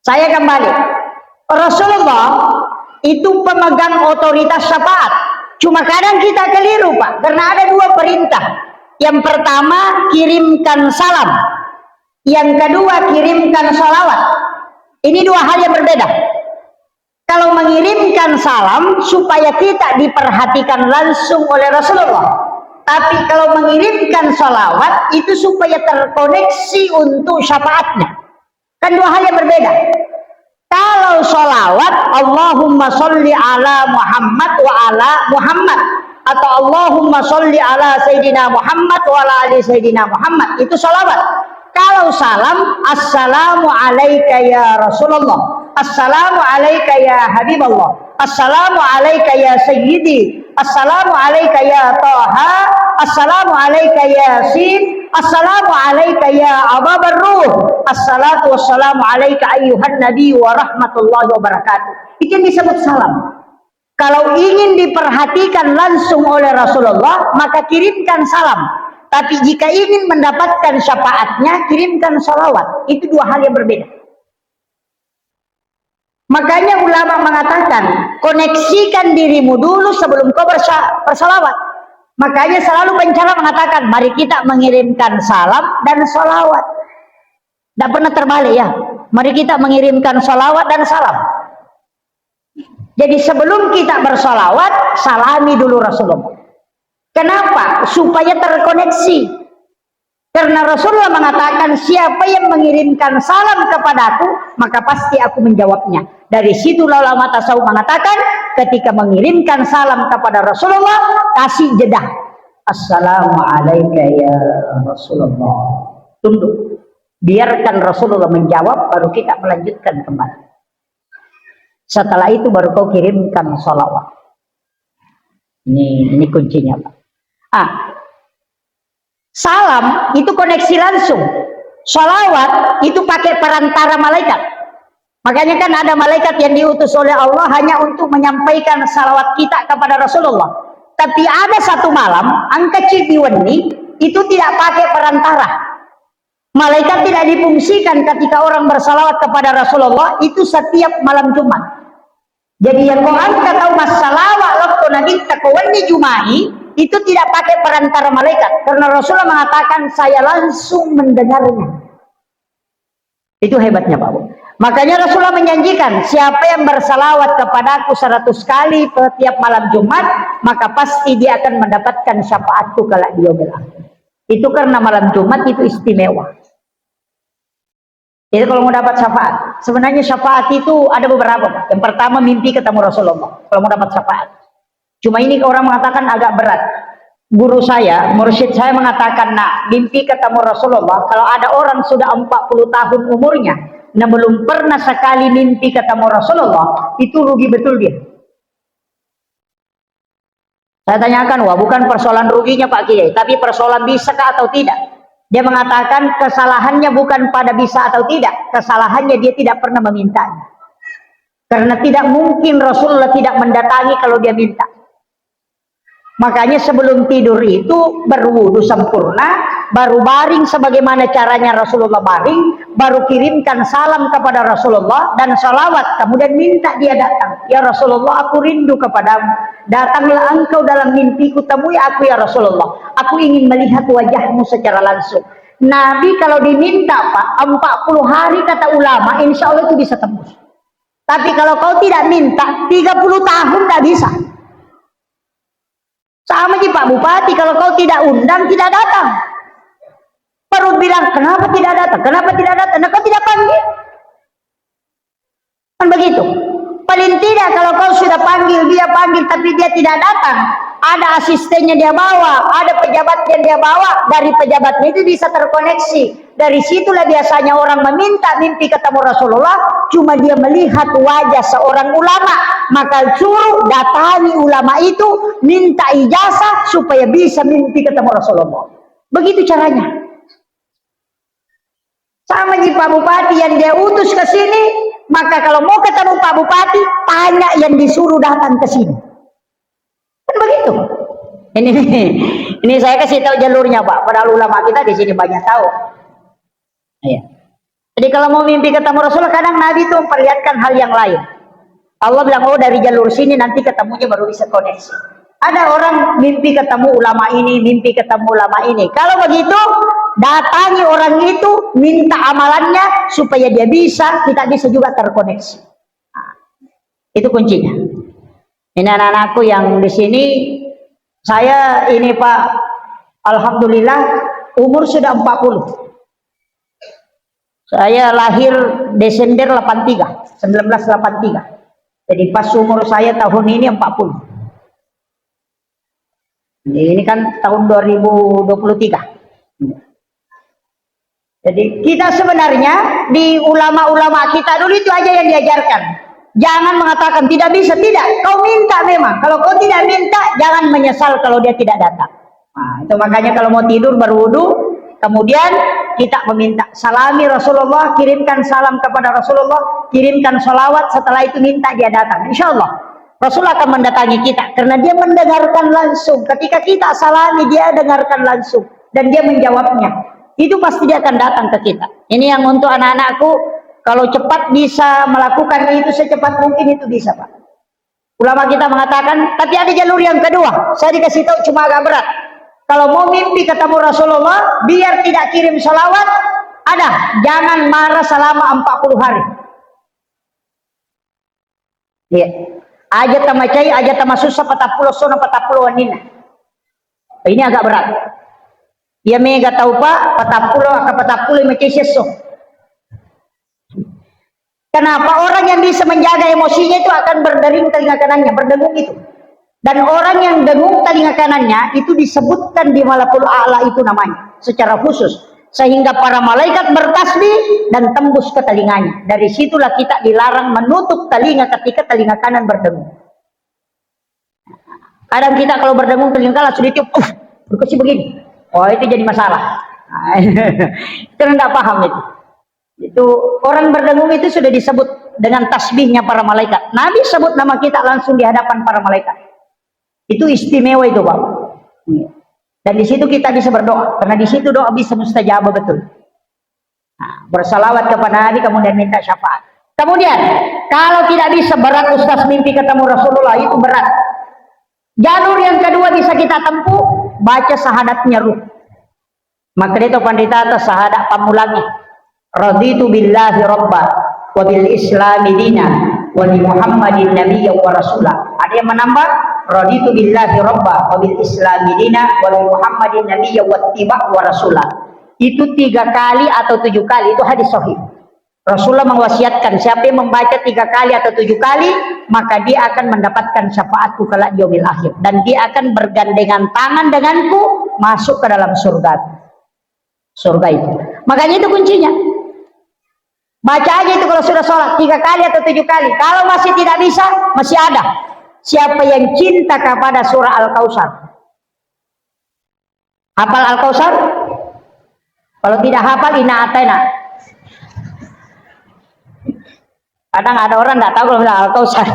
saya kembali. Rasulullah itu pemegang otoritas syafaat. Cuma kadang kita keliru, Pak, karena ada dua perintah. Yang pertama, kirimkan salam. Yang kedua, kirimkan sholawat. Ini dua hal yang berbeda. Kalau mengirimkan salam supaya kita diperhatikan langsung oleh Rasulullah. Tapi kalau mengirimkan sholawat itu supaya terkoneksi untuk syafaatnya. Kan dua hal yang berbeda. Kalau sholawat, Allahumma sholli ala Muhammad wa ala Muhammad. atau Allahumma sholli ala Sayyidina Muhammad wa ala ali Sayyidina Muhammad. Itu salawat. Kalau salam, assalamu alaika ya Rasulullah, assalamu alaika ya Habiballah, assalamu alaika ya Sayyidi, assalamu alaika ya Taha, assalamu alaika ya Yasin, assalamu alaika ya Ababar Ruh, assalatu wassalamu alaika ayyuhan nabi wa rahmatullahi wa barakatuh. Itu yang disebut salam. Kalau ingin diperhatikan langsung oleh Rasulullah, maka kirimkan salam. Tapi jika ingin mendapatkan syafaatnya, kirimkan salawat. Itu dua hal yang berbeda. Makanya ulama mengatakan, koneksikan dirimu dulu sebelum kau bersalawat. Makanya selalu pencala mengatakan, mari kita mengirimkan salam dan salawat. Tidak pernah terbalik ya. Mari kita mengirimkan salawat dan salam. Jadi sebelum kita bersalawat, salami dulu Rasulullah. Kenapa? Supaya terkoneksi. Karena Rasulullah mengatakan, siapa yang mengirimkan salam kepadaku, maka pasti aku menjawabnya. Dari situ ulama tasawuf mengatakan, ketika mengirimkan salam kepada Rasulullah, kasih jeda. Assalamualaikum ya Rasulullah. Tunduk. Biarkan Rasulullah menjawab, baru kita melanjutkan kembali. Setelah itu baru kau kirimkan salawat. Ini kuncinya, Pak. Salam itu koneksi langsung. Salawat itu pakai perantara malaikat. Makanya kan ada malaikat yang diutus oleh Allah hanya untuk menyampaikan salawat kita kepada Rasulullah. Tapi ada satu malam, angka Cibiwani itu tidak pakai perantara. Malaikat tidak difungsikan ketika orang bersalawat kepada Rasulullah itu setiap malam Jumat. Jadi yang kau angkat tahu masalah waktu nabi takawani Jumai itu tidak pakai perantara malaikat, karena Rasulullah mengatakan saya langsung mendengarnya. Itu hebatnya Pak Bu. Makanya Rasulullah menjanjikan, siapa yang bersalawat kepadaku 100 kali setiap malam Jumat, maka pasti dia akan mendapatkan syafaatku kala dia berakhir. Itu karena malam Jumat itu istimewa. Jadi kalau mau dapat syafaat, sebenarnya syafaat itu ada beberapa. Yang pertama, mimpi ketemu Rasulullah. Kalau mau dapat syafaat. Cuma ini orang mengatakan agak berat. Guru saya, mursyid saya mengatakan, nah, mimpi ketemu Rasulullah. Kalau ada orang sudah 40 tahun umurnya, nah belum pernah sekali mimpi ketemu Rasulullah, itu rugi betul dia. Saya tanyakan, wah bukan persoalan ruginya Pak Kiai, tapi persoalan bisakah atau tidak. Dia mengatakan kesalahannya bukan pada bisa atau tidak, kesalahannya dia tidak pernah memintanya. Karena tidak mungkin Rasulullah tidak mendatangi kalau dia minta. Makanya sebelum tidur itu berwudu sempurna, baru baring sebagaimana caranya Rasulullah baring, baru kirimkan salam kepada Rasulullah dan salawat, kemudian minta dia datang. Ya Rasulullah, aku rindu kepadamu. Datanglah engkau dalam mimpiku, temui aku ya Rasulullah. Aku ingin melihat wajahmu secara langsung. Nabi kalau diminta Pak, 40 hari kata ulama, insya Allah itu bisa tembus. Tapi kalau kau tidak minta, 30 tahun tidak bisa. Sama aja Pak Bupati, kalau kau tidak undang, tidak datang. Perut bilang, kenapa tidak datang? Kenapa tidak datang? Nah, kau tidak panggil. Kan begitu. Paling tidak kalau kau sudah panggil, dia panggil, tapi dia tidak datang. Ada asistennya dia bawa, ada pejabat yang dia bawa. Dari pejabatnya itu bisa terkoneksi. Dari situlah biasanya orang meminta mimpi ketemu Rasulullah, cuma dia melihat wajah seorang ulama, maka suruh datangi ulama itu, minta ijazah supaya bisa mimpi ketemu Rasulullah. Begitu caranya. Sama di Pak Bupati yang dia utus ke sini, maka kalau mau ketemu Pak Bupati, tanya yang disuruh datang ke sini. Kan begitu. Ini saya kasih tahu jalurnya Pak. Padahal ulama kita di sini banyak tahu. Ya. Jadi kalau mau mimpi ketemu Rasulullah, kadang Nabi itu memperlihatkan hal yang lain. Allah bilang, oh dari jalur sini nanti ketemunya baru bisa koneksi. Ada orang mimpi ketemu ulama ini, mimpi ketemu ulama ini. Kalau begitu, datangi orang itu, minta amalannya supaya dia bisa, kita bisa juga terkoneksi. Nah, itu kuncinya. Ini anak-anakku yang di sini, saya ini Pak, alhamdulillah umur sudah 40. Saya lahir Desember 83, 1983. Jadi pas umur saya tahun ini 40. Ini kan tahun 2023. Jadi kita sebenarnya di ulama-ulama kita dulu itu aja yang diajarkan. Jangan mengatakan tidak bisa, tidak. Kau minta memang. Kalau kau tidak minta, jangan menyesal kalau dia tidak datang. Nah, itu makanya kalau mau tidur berwudu, kemudian kita meminta salami Rasulullah, kirimkan salam kepada Rasulullah, kirimkan sholawat, setelah itu minta dia datang. Insya Allah Rasul akan mendatangi kita karena dia mendengarkan langsung. Ketika kita salami, dia dengarkan langsung dan dia menjawabnya. Itu pasti dia akan datang ke kita. Ini yang untuk anak-anakku, kalau cepat bisa melakukan itu secepat mungkin itu bisa, Pak. Ulama kita mengatakan, tapi ada jalur yang kedua. Saya dikasih tahu cuma agak berat. Kalau mau mimpi ketemu Rasulullah, biar tidak kirim salawat, ada, jangan marah selama 40 hari. Iya. Aja tama cai, aja tama susah 40 sona 40 wanina. Ini agak berat. Ia mega tahu pak 40 ke 40 macam sesuatu. Kenapa? Orang yang bisa menjaga emosinya itu akan berdering telinga kanannya, berdengung itu. Dan orang yang dengung telinga kanannya itu disebutkan di Malakul A'la itu namanya secara khusus. Sehingga para malaikat bertasbih dan tembus ke telinganya. Dari situlah kita dilarang menutup telinga ketika telinga kanan berdengung. Kadang kita kalau berdengung telinga kanan sudah ditiup, berkesi begini. Oh itu jadi masalah. Itu tidak paham itu. Itu orang berdengung itu sudah disebut dengan tasbihnya para malaikat. Nabi sebut nama kita langsung di hadapan para malaikat. Itu istimewa itu Pak. Dan di situ kita bisa berdoa, karena di situ doa bisa mustajabah betul. Nah, bersalawat kepada Nabi kemudian minta syafaat. Kemudian kalau tidak bisa, berat Ustaz mimpi ketemu Rasulullah, itu berat. Jalur yang kedua bisa kita tempuh, baca syahadatnya ruh. Maka itu pandita atas syahadat pamulangi. Raditu billahi robba wa bil islami dina wa li Muhammadin nabiyya wa rasulah. Ada yang menambah raditu billahi robba wa bil islami dina wa li Muhammadin nabiyya wa tiba wa rasulah. Itu 3 kali atau 7 kali, itu hadis sahih. Rasulullah mewasiatkan siapa yang membaca 3 kali atau 7 kali, maka dia akan mendapatkan syafaatku kelak di yaumil akhir, dan dia akan bergandengan tangan denganku masuk ke dalam surga. Surga itu. Makanya itu kuncinya. Baca aja itu kalau sudah sholat 3 kali atau 7 kali. Kalau masih tidak bisa, masih ada. Siapa yang cinta kepada surah Al-Kautsar? Hafal Al-Kautsar? Kalau tidak hafal, Inna Atayna. Kadang ada orang tidak tahu kalau bilang Al-Kautsar.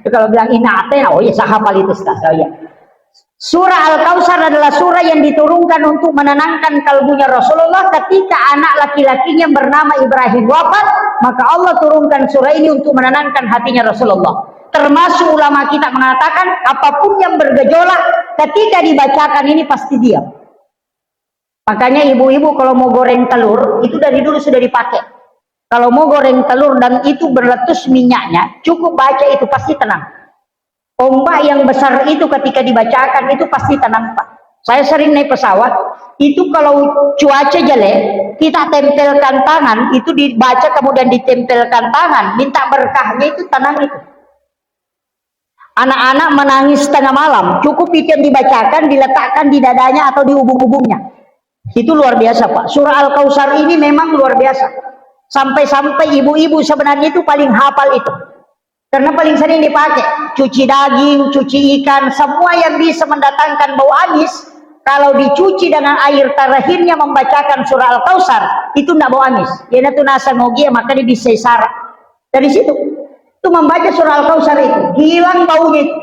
Kalau bilang Inna Atayna, oh iya saya hafal itu Ustaz. Oh iya. Surah Al-Kautsar adalah surah yang diturunkan untuk menenangkan kalbunya Rasulullah ketika anak laki-lakinya bernama Ibrahim wafat, maka Allah turunkan surah ini untuk menenangkan hatinya Rasulullah. Termasuk ulama kita mengatakan apapun yang bergejolak ketika dibacakan ini pasti diam. Makanya ibu-ibu kalau mau goreng telur itu dari dulu sudah dipakai. Kalau mau goreng telur dan itu berletus minyaknya, cukup baca itu pasti tenang. Ombak yang besar itu ketika dibacakan itu pasti tenang Pak. Saya sering naik pesawat, itu kalau cuaca jelek, kita tempelkan tangan, itu dibaca kemudian ditempelkan tangan, minta berkahnya itu tenang itu. Anak-anak menangis tengah malam, cukup itu yang dibacakan, diletakkan di dadanya atau di ubung-ubungnya. Itu luar biasa Pak. Surah Al-Kautsar ini memang luar biasa. Sampai-sampai ibu-ibu sebenarnya itu paling hafal itu. Karena paling sering dipakai, cuci daging, cuci ikan, semua yang bisa mendatangkan bau amis, kalau dicuci dengan air terakhirnya membacakan surah Al-Kautsar, itu tidak bau amis. Dia itu nasa ngogi, maka dia bisa isyarat. Dari situ, itu membaca surah Al-Kautsar itu, hilang baunya itu.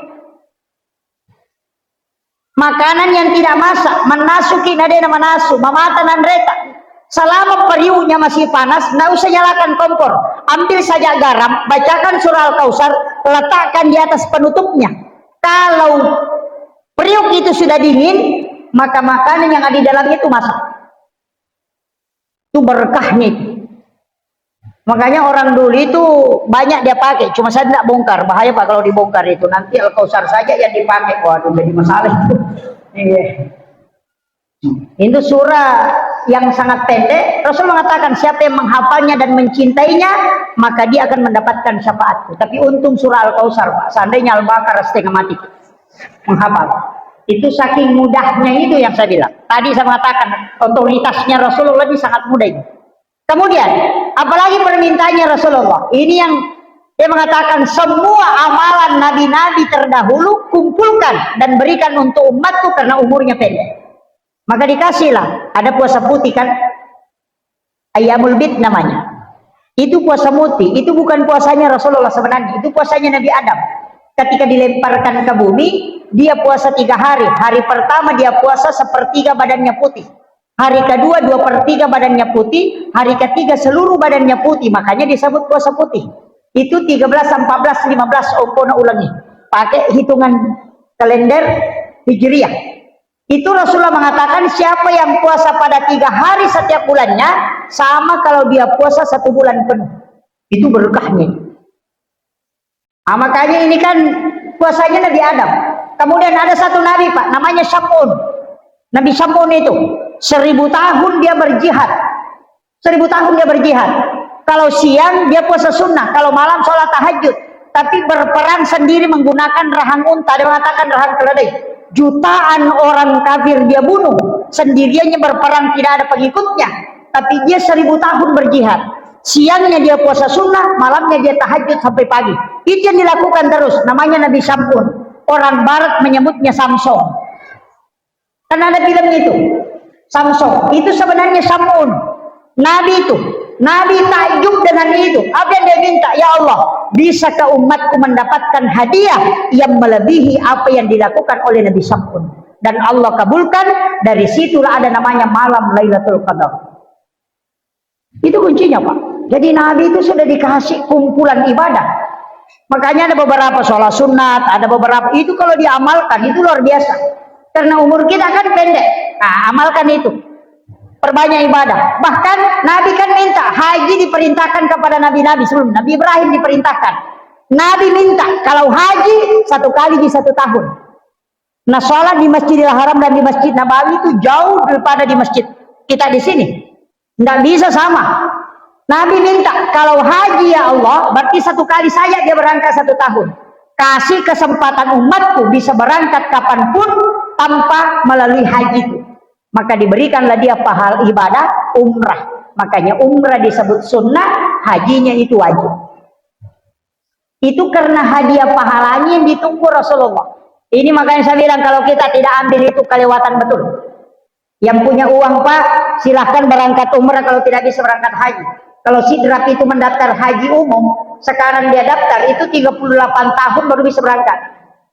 Makanan yang tidak masak, menasuki nadena manasu, mamatan dan reta. Selama periuknya masih panas, tidak usah nyalakan kompor. Ambil saja garam, bacakan surah Al-Kautsar, letakkan di atas penutupnya. Kalau periuk itu sudah dingin, maka makanan yang ada di dalamnya itu masak. Itu berkahnya itu. Makanya orang dulu itu banyak dia pakai, cuma saya tidak bongkar. Bahaya Pak kalau dibongkar itu, nanti Al-Kautsar saja yang dipakai. Waduh, jadi masalah itu. Itu surah yang sangat pendek. Rasul mengatakan siapa yang menghafalnya dan mencintainya, maka dia akan mendapatkan syafaatku. Tapi untung surah Al-Kautsar Pak, seandainya Al-Baqarah setengah mati menghafal. Itu saking mudahnya itu yang saya bilang. Tadi saya mengatakan otoritasnya Rasulullah ini sangat mudah ini. Kemudian, apalagi permintaannya Rasulullah. Ini yang dia mengatakan semua amalan nabi-nabi terdahulu kumpulkan dan berikan untuk umatku karena umurnya pendek. Maka dikasihlah, ada puasa putih kan? Ayyamul Bid namanya. Itu puasa putih, itu bukan puasanya Rasulullah sebenarnya, itu puasanya Nabi Adam. Ketika dilemparkan ke bumi, dia puasa 3 hari. Hari pertama dia puasa sepertiga badannya putih. Hari kedua 2/3 badannya putih. Hari ketiga seluruh badannya putih. Makanya disebut puasa putih. Itu 13, 14, 15. Opono ulangi. Pakai hitungan kalender Hijriah. Itu Rasulullah mengatakan siapa yang puasa pada 3 hari setiap bulannya, sama kalau dia puasa 1 bulan penuh. Itu berkahnya. Nah, makanya ini kan puasanya Nabi Adam. Kemudian ada satu nabi Pak, namanya Syam'un. Nabi Syam'un itu 1000 tahun dia berjihad. 1000 tahun dia berjihad. Kalau siang dia puasa sunnah, kalau malam sholat tahajud. Tapi berperang sendiri menggunakan rahang unta. Dia mengatakan rahang keledai. Jutaan orang kafir dia bunuh. Sendiriannya berperang, tidak ada pengikutnya. Tapi dia 1000 tahun berjihad. Siangnya dia puasa sunnah, malamnya dia tahajud sampai pagi. Itu yang dilakukan terus. Namanya Nabi Syam'un. Orang barat menyebutnya Samson. Karena ada filmnya itu. Samson. Itu sebenarnya Syam'un. Nabi itu. Nabi takjub dengan itu. Apa yang dia minta? Ya Allah, bisakah umatku mendapatkan hadiah yang melebihi apa yang dilakukan oleh Nabi Syam'un? Dan Allah kabulkan. Dari situlah ada namanya malam Lailatul Qadar. Itu kuncinya Pak. Jadi Nabi itu sudah dikasih kumpulan ibadah. Makanya ada beberapa sholat sunat, ada beberapa itu kalau diamalkan itu luar biasa. Karena umur kita kan pendek. Nah, amalkan itu. Perbanyak ibadah. Bahkan Nabi kan minta haji diperintahkan kepada nabi-nabi sebelum Nabi Ibrahim diperintahkan. Nabi minta kalau haji 1 kali di 1 tahun. Nah, sholat di Masjidil Haram dan di Masjid Nabawi itu jauh daripada di masjid kita di sini. Tidak bisa sama. Nabi minta kalau haji ya Allah, berarti 1 kali saja dia berangkat 1 tahun. Kasih kesempatan umatku bisa berangkat kapanpun tanpa melalui haji itu. Maka diberikanlah dia pahala ibadah umrah. Makanya umrah disebut sunnah, hajinya itu wajib. Itu karena hadiah pahalanya yang ditunggu Rasulullah. Ini makanya saya bilang kalau kita tidak ambil itu kelewatan betul. Yang punya uang Pak, silahkan berangkat umrah kalau tidak bisa berangkat haji. Kalau Sidrap itu mendaftar haji umum, sekarang dia daftar itu 38 tahun baru bisa berangkat.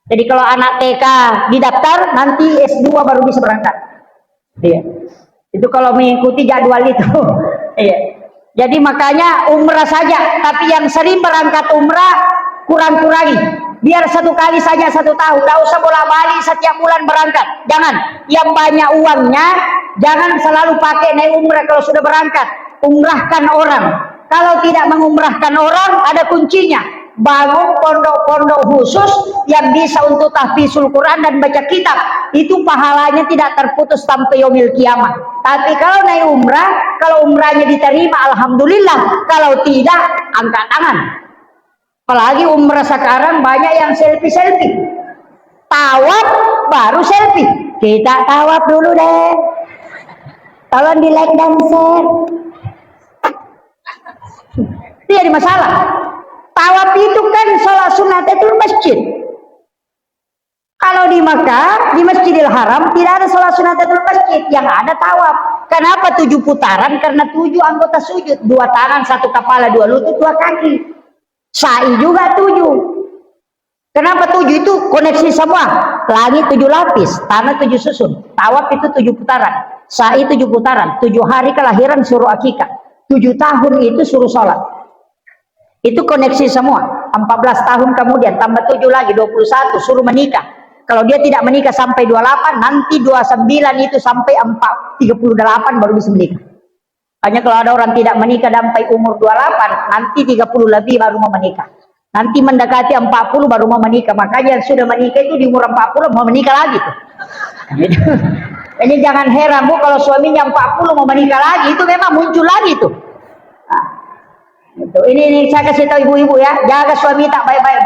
Jadi kalau anak TK didaftar, nanti S2 baru bisa berangkat. Iya. Itu kalau mengikuti jadwal itu. Iya. Jadi makanya umrah saja, tapi yang sering berangkat umrah kurang-kurangi. Biar 1 kali saja 1 tahun, tidak usah bolak-balik setiap bulan berangkat. Jangan. Yang banyak uangnya, jangan selalu pakai naik umrah kalau sudah berangkat. Umrahkan orang. Kalau tidak mengumrahkan orang, ada kuncinya. Bangun pondok-pondok khusus yang bisa untuk tahfizul Quran dan baca kitab. Itu pahalanya tidak terputus sampai yaumil kiamat. Tapi kalau naik umrah, kalau umrahnya diterima, alhamdulillah. Kalau tidak, angkat tangan. Apalagi umrah sekarang banyak yang selfie-selfie. Tawaf baru selfie. Kita tawaf dulu deh. Tolong di like dan share. Itu jadi masalah. Tawaf itu kan sholat sunatul masjid. Kalau di Makkah, di Masjidil Haram tidak ada sholat sunatul masjid, yang ada tawaf. Kenapa 7 putaran? Karena 7 anggota sujud, 2 tangan, 1 kepala, 2 lutut, 2 kaki. Sa'i juga 7. Kenapa 7 itu koneksi semua? Langit 7 lapis, tanah 7 susun. Tawaf itu 7 putaran, sa'i 7 putaran, 7 hari kelahiran suruh akikah, 7 tahun itu suruh sholat. Itu koneksi semua. 14 tahun kemudian tambah 7 lagi 21 suruh menikah. Kalau dia tidak menikah sampai 28, nanti 29 itu sampai 38 baru bisa menikah. Hanya kalau ada orang tidak menikah sampai umur 28, nanti 30 lebih baru mau menikah. Nanti mendekati 40 baru mau menikah. Makanya yang sudah menikah itu di umur 40 mau menikah lagi tuh. Jadi jangan heran Bu kalau suaminya 40 mau menikah lagi, itu memang muncul lagi tuh. Nah, itu. Ini saya kasih tahu ibu-ibu ya, jaga suami tak baik-baik.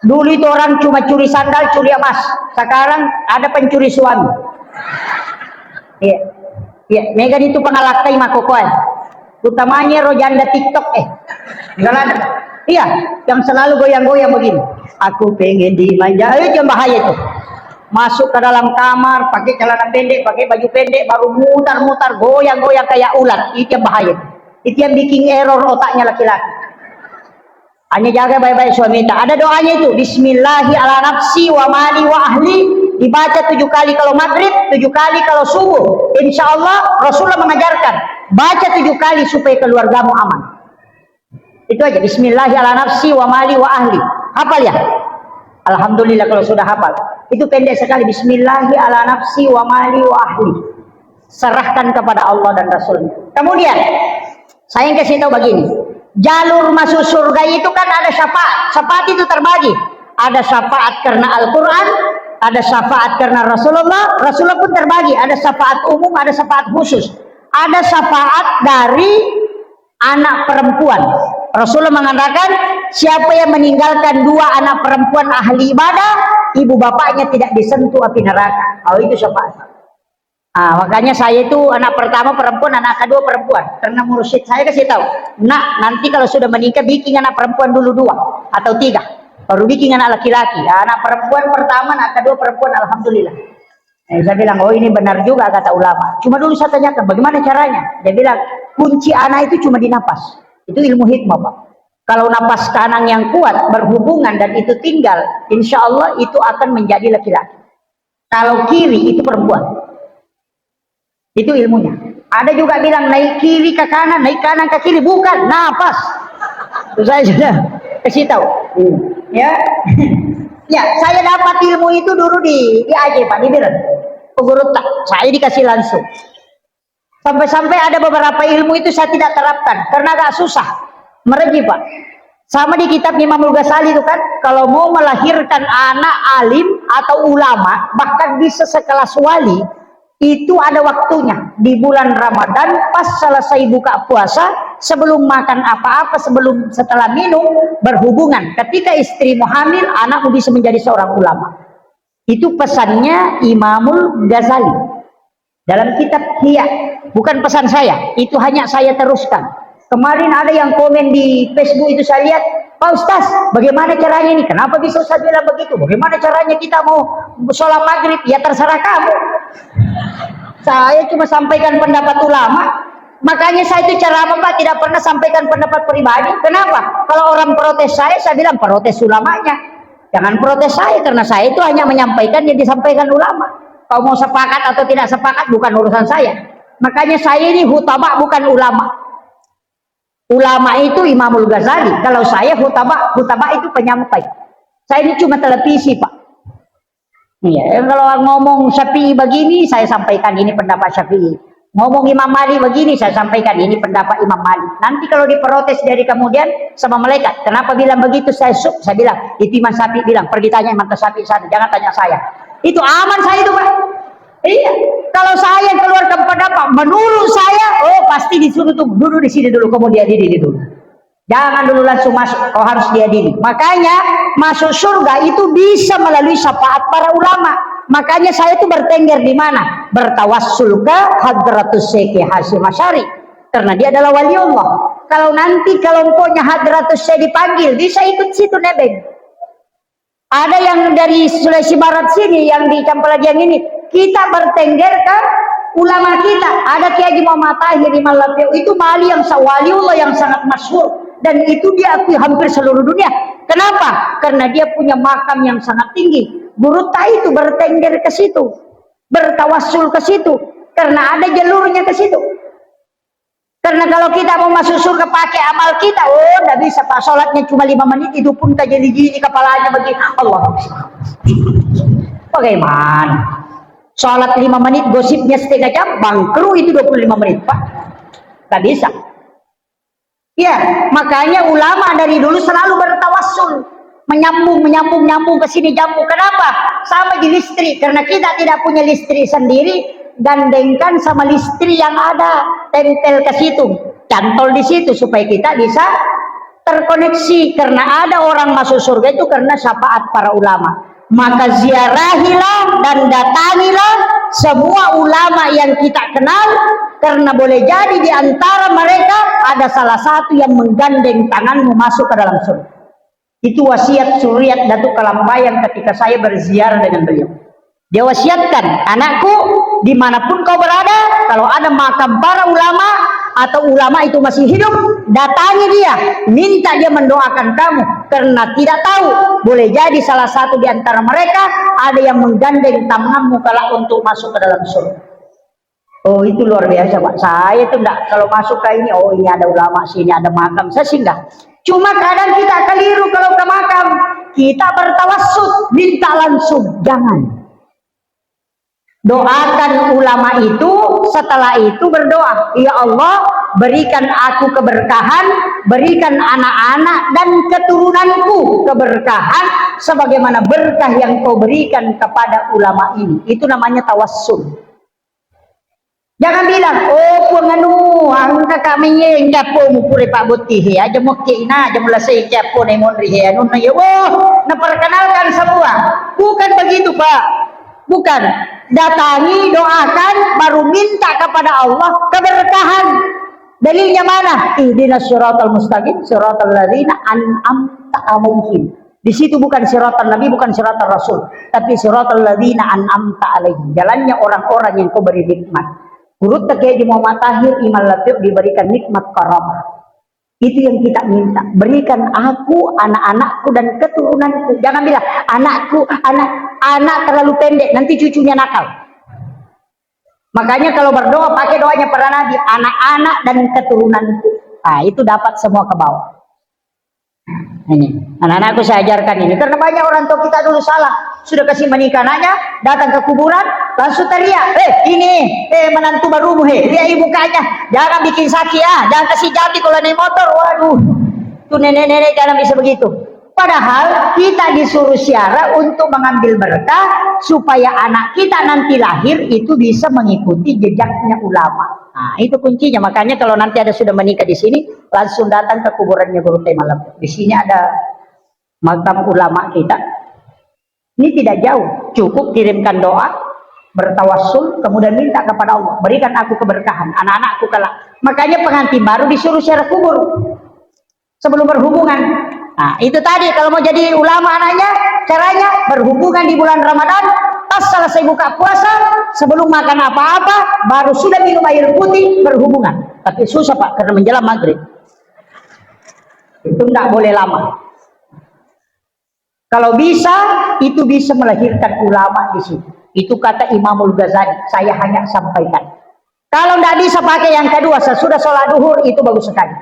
Dulu itu orang cuma curi sandal, curi emas. Sekarang ada pencuri suami. Iya. Iya, Megan itu pengalakai makokoan. Utamanya rojanda TikTok Enggak ada. Iya, yang selalu goyang-goyang begini. Aku pengen dimanja. Itu yang bahaya itu. Masuk ke dalam kamar, pakai celana pendek, pakai baju pendek, baru mutar-mutar, goyang-goyang kayak ular. Itu yang bahaya. Itu yang bikin error otaknya laki-laki. Hanya jaga baik-baik suami. Ada doanya itu. Bismillahi ala nafsi wa mali wa ahli. Dibaca 7 kali kalau maghrib, 7 kali kalau subuh. Insya Allah Rasulullah mengajarkan. Baca 7 kali supaya keluargamu aman. Itu aja. Bismillahi ala nafsi wa mali wa ahli. Hafal ya? Alhamdulillah kalau sudah hafal. Itu pendek sekali. Bismillahi ala nafsi wa mali wa ahli. Serahkan kepada Allah dan Rasulnya. Kemudian, saya yang kasih tahu begini. Jalur masuk surga itu kan ada syafaat. Syafaat itu terbagi. Ada syafaat karena Al-Quran, ada syafaat karena Rasulullah. Rasulullah pun terbagi. Ada syafaat umum, ada syafaat khusus. Ada syafaat dari anak perempuan. Rasulullah mengatakan, siapa yang meninggalkan 2 anak perempuan ahli ibadah, ibu bapaknya tidak disentuh api neraka. Oh, itu syafaat. Makanya saya itu anak pertama perempuan, anak kedua perempuan. Karena mursyid saya kasih tahu, nak nanti kalau sudah menikah bikin anak perempuan dulu 2 atau 3, baru bikin anak laki-laki. Anak perempuan pertama, anak kedua perempuan, alhamdulillah. Saya bilang, oh ini benar juga kata ulama. Cuma dulu saya tanyakan, bagaimana caranya? Dia bilang, kunci anak itu cuma di napas. Itu ilmu hikmah, Pak. Kalau napas kanan yang kuat berhubungan dan itu tinggal, insya Allah itu akan menjadi laki-laki. Kalau kiri itu perempuan. Itu ilmunya. Ada juga bilang naik kiri ke kanan, naik kanan ke kiri. Bukan, napas. Itu saya sudah kasih tahu. Ya, ya, saya dapat ilmu itu dulu di AJ Pak, di Biren. Guru tak, saya dikasih langsung. Sampai-sampai ada beberapa ilmu itu saya tidak terapkan karena agak susah. Mereji Pak. Sama di kitab Imamul Ghazali itu kan, kalau mau melahirkan anak alim atau ulama, bahkan bisa sekelas wali, itu ada waktunya di bulan Ramadan pas selesai buka puasa, sebelum makan apa-apa, setelah minum berhubungan. Ketika istrimu hamil, anakmu bisa menjadi seorang ulama. Itu pesannya Imamul Ghazali dalam kitab Ihya. Bukan pesan saya, itu hanya saya teruskan. Kemarin ada yang komen di Facebook itu saya lihat, Pak Ustaz, bagaimana caranya ini? Kenapa bisa Ustaz bilang begitu? Bagaimana caranya kita mau sholat maghrib? Ya terserah kamu. Saya cuma sampaikan pendapat ulama. Makanya saya itu cara apa, tidak pernah sampaikan pendapat pribadi. Kenapa? Kalau orang protes saya bilang protes ulamanya. Jangan protes saya, karena saya itu hanya menyampaikan yang disampaikan ulama. Kalau mau sepakat atau tidak sepakat bukan urusan saya. Makanya saya ini hutaba bukan ulama. Ulama itu Imamul Ghazali. Kalau saya hutaba itu penyampai. Saya ini cuma televisi Pak. Iya, kalau ngomong Syafi'i begini, saya sampaikan ini pendapat Syafi'i. Ngomong Imam Malik begini, saya sampaikan ini pendapat Imam Malik. Nanti kalau diprotes dari kemudian sama malaikat, kenapa bilang begitu? Saya bilang, itu Imam Syafi'i bilang, pergi tanya Imam Syafi'i sana, jangan tanya saya. Itu aman saya itu Pak. Iya, kalau saya keluarkan pendapat, menurut saya, oh pasti disuruh tuh duduk di sini dulu, kemudian diadili dulu. Jangan dulu langsung masuk, kau harus diadili. Makanya masuk surga itu bisa melalui syafaat para ulama. Makanya saya itu bertengger di mana? Bertawassul ke Hadratus Syekh Hasyim Asy'ari, karena dia adalah wali Allah. Kalau nanti kelompoknya Hadratus Syekh dipanggil, bisa ikut situ nebeng. Ada yang dari Sulawesi Barat sini, yang di Campalagian ini, kita bertengger ke ulama kita. Ada Kiai Haji Muhammad Tahir di Malapio, itu wali yang waliullah yang sangat masyhur, dan itu diakui hampir seluruh dunia. Kenapa? Karena dia punya makam yang sangat tinggi. Guru itu bertengger ke situ, bertawassul ke situ, karena ada jalurnya ke situ. Karena kalau kita mau masuk surga pakai amal kita, oh tidak bisa Pak, sholatnya cuma 5 menit, itu pun kejeli-jeli kepalanya bagi Allah. Bagaimana? Sholat 5 menit, gosipnya setengah jam, bangkru itu 25 menit Pak. Tidak bisa. Ya, makanya ulama dari dulu selalu bertawassul, menyambung ke sini jambung. Kenapa? Sama di listrik, karena kita tidak punya listrik sendiri, gandengkan sama listrik yang ada, tempel ke situ, cantol di situ supaya kita bisa terkoneksi, karena ada orang masuk surga itu karena syafaat para ulama. Maka ziarahilah dan datangilah semua ulama yang kita kenal, karena boleh jadi di antara mereka ada salah satu yang menggandeng tanganmu masuk ke dalam surga. Itu wasiat Suriat Datuk Kalambayang ketika saya berziarah dengan beliau. Dia wasiatkan, anakku, dimanapun kau berada, kalau ada makam para ulama atau ulama itu masih hidup, datangi dia, minta dia mendoakan kamu, karena tidak tahu, boleh jadi salah satu di antara mereka ada yang menggandeng tanganmu kalau untuk masuk ke dalam surga. Oh, itu luar biasa, Pak. Saya itu enggak, kalau masuk ke ini, oh ini ada ulama, sini ada makam, saya singgah. Cuma kadang kita keliru kalau ke makam, kita bertawassut, minta langsung, jangan. Doakan ulama itu, setelah itu berdoa, ya Allah, berikan aku keberkahan, berikan anak-anak dan keturunanku keberkahan sebagaimana berkah yang kau berikan kepada ulama ini. Itu namanya tawassul. Jangan bilang, oh penganu, angka kami yang capo mukure Pak Boti, aja mau kina, aja mula saya capo nih monri ya, nuna ya, wah, naperkenalkan semua. Bukan begitu Pak, bukan. Datangi, doakan, baru minta kepada Allah keberkahan. Dalilnya mana? Ihdinas siratal mustaqim, siratal ladzina an'amta 'alaihim. Di situ bukan siratal Nabi, bukan siratal Rasul, tapi siratal ladzina an'amta 'alaihim. Jalannya orang-orang yang kau beri nikmat. Guru Kiai Muhammad Tahir Iman Latif diberikan nikmat karamah. Itu yang kita minta. Berikan aku, anak-anakku dan keturunanku. Jangan bilang anakku, anak terlalu pendek, nanti cucunya nakal. Makanya kalau berdoa pakai doanya para nabi, anak-anak dan keturunanku. Nah, itu dapat semua ke bawah. Ini anak-anakku saya ajarkan ini, karena banyak orang tua kita dulu salah, sudah kasih menikah anaknya, datang ke kuburan langsung teriak, ini menantu barumu, lihat ibu mukanya, jangan bikin sakit ya, jangan kasih jati kalau naik motor. Waduh, tuh nenek-nenek jangan bisa begitu. Padahal kita disuruh siara untuk mengambil berkah supaya anak kita nanti lahir itu bisa mengikuti jejaknya ulama. Nah, itu kuncinya. Makanya kalau nanti ada sudah menikah di sini, langsung datang ke kuburannya Guru Teh Malam. Di sini ada makam ulama kita. Ini tidak jauh, cukup kirimkan doa, bertawassul, kemudian minta kepada Allah, berikan aku keberkahan, anak-anakku kelak. Makanya pengantin baru disuruh siara kubur sebelum berhubungan. Nah, itu tadi kalau mau jadi ulama anaknya, caranya berhubungan di bulan Ramadan, pas selesai buka puasa, sebelum makan apa-apa, baru sudah minum air putih, berhubungan. Tapi susah Pak, karena menjelang maghrib. Itu tidak boleh lama. Kalau bisa, itu bisa melahirkan ulama di situ. Itu kata Imamul Ghazali, saya hanya sampaikan. Kalau tidak bisa pakai yang kedua, sesudah sholat duhur, itu bagus sekali.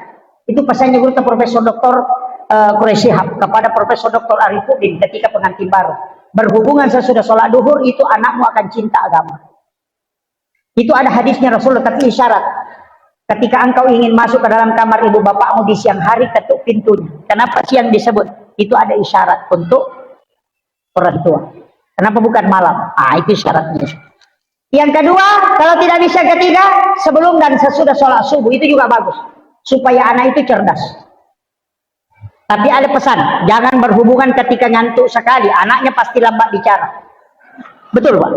Itu pesannya guru Profesor Dr. Quraisy Shihab kepada Profesor Dr. Arifuddin ketika pengantin baru. Berhubungan sesudah sholat duhur, itu anakmu akan cinta agama. Itu ada hadisnya Rasulullah, tapi isyarat. Ketika engkau ingin masuk ke dalam kamar ibu bapakmu di siang hari, ketuk pintunya. Kenapa siang disebut? Itu ada isyarat untuk orang tua. Kenapa bukan malam? Itu syaratnya. Yang kedua, kalau tidak bisa ketiga, sebelum dan sesudah sholat subuh, itu juga bagus. Supaya anak itu cerdas. Tapi ada pesan, jangan berhubungan ketika ngantuk sekali, anaknya pasti lambat bicara. Betul Pak?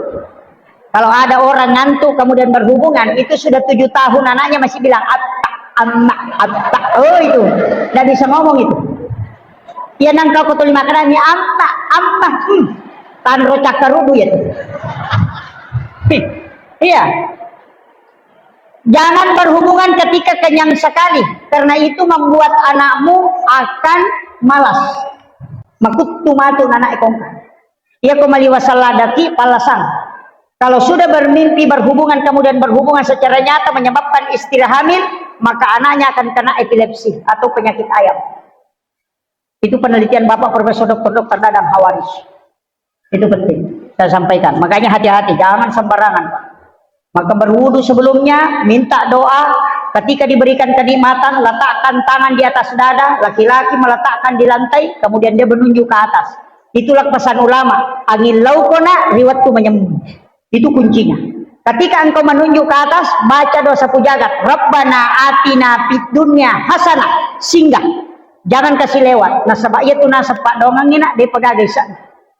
Kalau ada orang ngantuk kemudian berhubungan, itu sudah 7 tahun anaknya masih bilang atta, anak, atta. Oh itu, tidak bisa ngomong itu. Ia nangkau kutuli makanan ini atta, atta, tan rocak kerubu ya. Iya. Jangan berhubungan ketika kenyang sekali, karena itu membuat anakmu akan malas. Makut tumatu anak ekongka. Ia kembali wasalladaki palasan. Kalau sudah bermimpi berhubungan kemudian berhubungan secara nyata menyebabkan istri hamil, maka anaknya akan kena epilepsi atau penyakit ayam. Itu penelitian Bapak Profesor Dr. Dadang Hawaris. Itu penting saya sampaikan. Makanya hati-hati, jangan sembarangan Pak. Maka berwudu sebelumnya, minta doa. Ketika diberikan kenikmatan, letakkan tangan di atas dada, laki-laki meletakkan di lantai, kemudian dia menunjuk ke atas. Itulah pesan ulama, angin laukona riwatku menyembunyi. Itu kuncinya. Ketika engkau menunjuk ke atas, baca doa sapu jagat, Rabbana atina fid dunya hasanah, singgah. Jangan kasih lewat. Nasabak itu nasab pak dongang ini nak dia pegagaisan.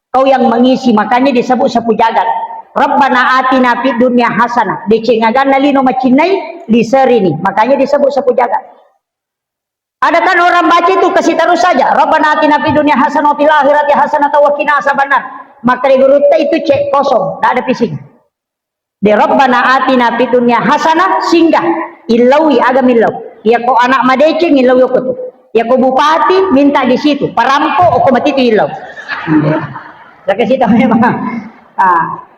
Kau yang mengisi, makanya disebut sapu jagat. Rabbana atina fid dunya hasanah. Dicengagan nalino macinai liserini. Makanya disebut sapu jagat. Ada kan orang baca itu kasih terus saja. Rabbana atina fid dunya hasanah wa fil akhirati hasanah wa qina azabannar. Maka di gurute itu cek kosong, tidak ada pising. Di Rabbana atina fid dunya hasanah singgah ilawi agamilau. Ya kau anak madece ngilau yo kutu. Ya kau bupati minta di situ. Parampo aku mati itu ilau. Saya kasih tahu memang.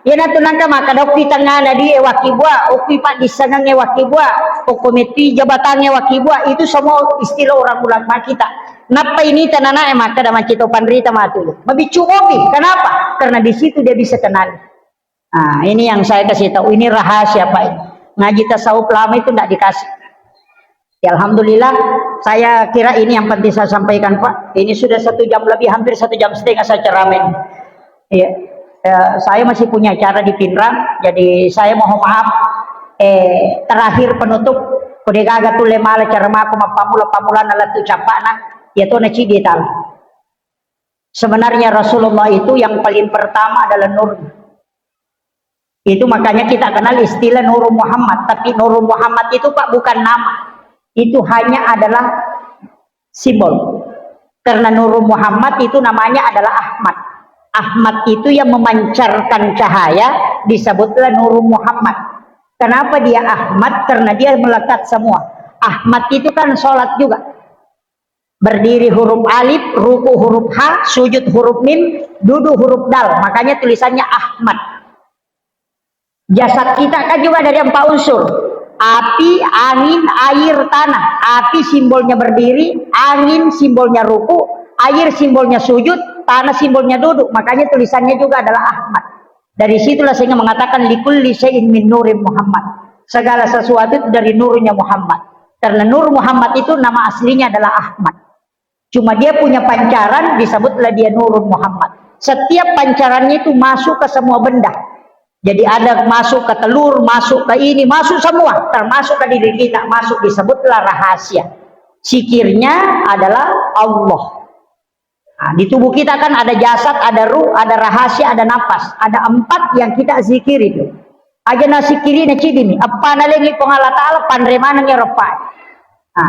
Ya natunang ka maka dokpi tangana di wakibua, ukpi pak disanang wakibua, komiti jabatannya wakibua itu semua istilah orang ulama kita. Napa ini tanana maka dalam cito pandrita matu. Mabicu kopi. Kenapa? Karena di situ dia bisa kenal. Ini yang saya kasih tahu. Ini rahasia Pak. Ngaji tasawuf lama itu tidak dikasih. Ya, alhamdulillah, saya kira ini yang penting saya sampaikan Pak. Ini sudah 1 jam lebih, hampir 1 jam setengah saya ceramah. Ya, saya masih punya acara di Pinrang, jadi saya mohon maaf. Terakhir penutup, kode gaga tu lemala cerama aku pamula nalatu capana, yaitu naci dital. Sebenarnya Rasulullah itu yang paling pertama adalah nur. Itu makanya kita kenal istilah Nurul Muhammad. Tapi Nurul Muhammad itu Pak bukan nama. Itu hanya adalah simbol. Karena Nurul Muhammad itu namanya adalah Ahmad. Ahmad itu yang memancarkan cahaya, disebutlah Nurul Muhammad. Kenapa dia Ahmad? Karena dia melekat semua. Ahmad itu kan sholat juga. Berdiri huruf alif, ruku huruf ha, sujud huruf mim, duduk huruf dal. Makanya tulisannya Ahmad. Jasad kita kan juga dari 4 unsur. Api, angin, air, tanah. Api simbolnya berdiri, angin simbolnya ruku, air simbolnya sujud, tanah simbolnya duduk. Makanya tulisannya juga adalah Ahmad. Dari situlah sehingga mengatakan likulli syai'in min nuri Muhammad. Segala sesuatu itu dari nurnya Muhammad. Karena nur Muhammad itu nama aslinya adalah Ahmad. Cuma dia punya pancaran, disebutlah dia Nurul Muhammad. Setiap pancarannya itu masuk ke semua benda. Jadi ada masuk ke telur, masuk ke ini, masuk semua, termasuk ke diri kita, masuk disebutlah rahasia. Sikirnya adalah Allah. Di tubuh kita kan ada jasad, ada ruh, ada rahasia, ada napas. Ada 4 yang kita zikir itu. Aja nasikiri na cidini, apa nalengi pengalat Allah pandremana ngeropai.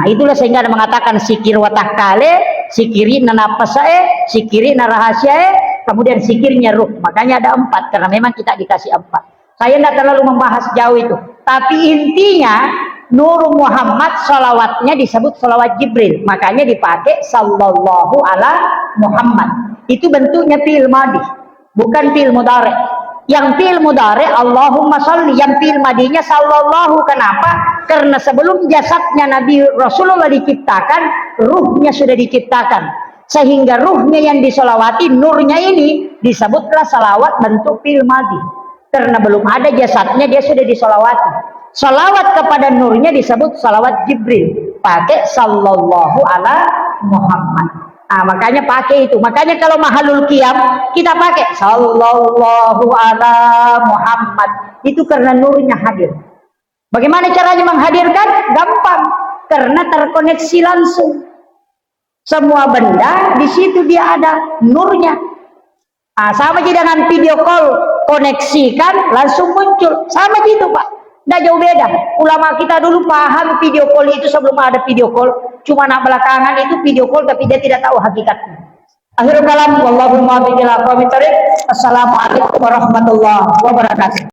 Itulah sehingga ada mengatakan sikir watakale, sikiri na napasae, sikiri na rahasia, kemudian sikirnya ruh. Makanya ada 4 karena memang kita dikasih 4. Saya tidak terlalu membahas jauh itu, tapi intinya Nur Muhammad salawatnya disebut salawat Jibril, makanya dipakai sallallahu ala Muhammad. Itu bentuknya fi'il madhi, bukan fi'il mudhari. Yang fi'il mudhari Allahumma sholli, yang fi'il madhinya sallallahu. Kenapa? Karena sebelum jasadnya Nabi Rasulullah diciptakan, ruhnya sudah diciptakan. Sehingga ruhnya yang disolawati, nurnya ini disebutlah salawat bentuk fi'il madhi. Karena belum ada jasadnya, dia sudah disolawati. Salawat kepada nurnya disebut salawat Jibril. Pakai sallallahu ala Muhammad. Makanya pakai itu. Makanya kalau mahalul qiyam kita pakai sallallahu ala Muhammad. Itu karena nurnya hadir. Bagaimana caranya menghadirkan? Gampang. Karena terkoneksi langsung. Semua benda di situ dia ada nurnya. Sama aja dengan video call, koneksikan langsung muncul. Sama gitu Pak. Nggak jauh beda. Ulama kita dulu paham video call itu sebelum ada video call. Cuma nak belakangan itu video call tapi dia tidak tahu hakikatnya. Akhirul kalam, wallahu muwaffiq ila aqwamit thoriq. Assalamualaikum warahmatullahi wabarakatuh.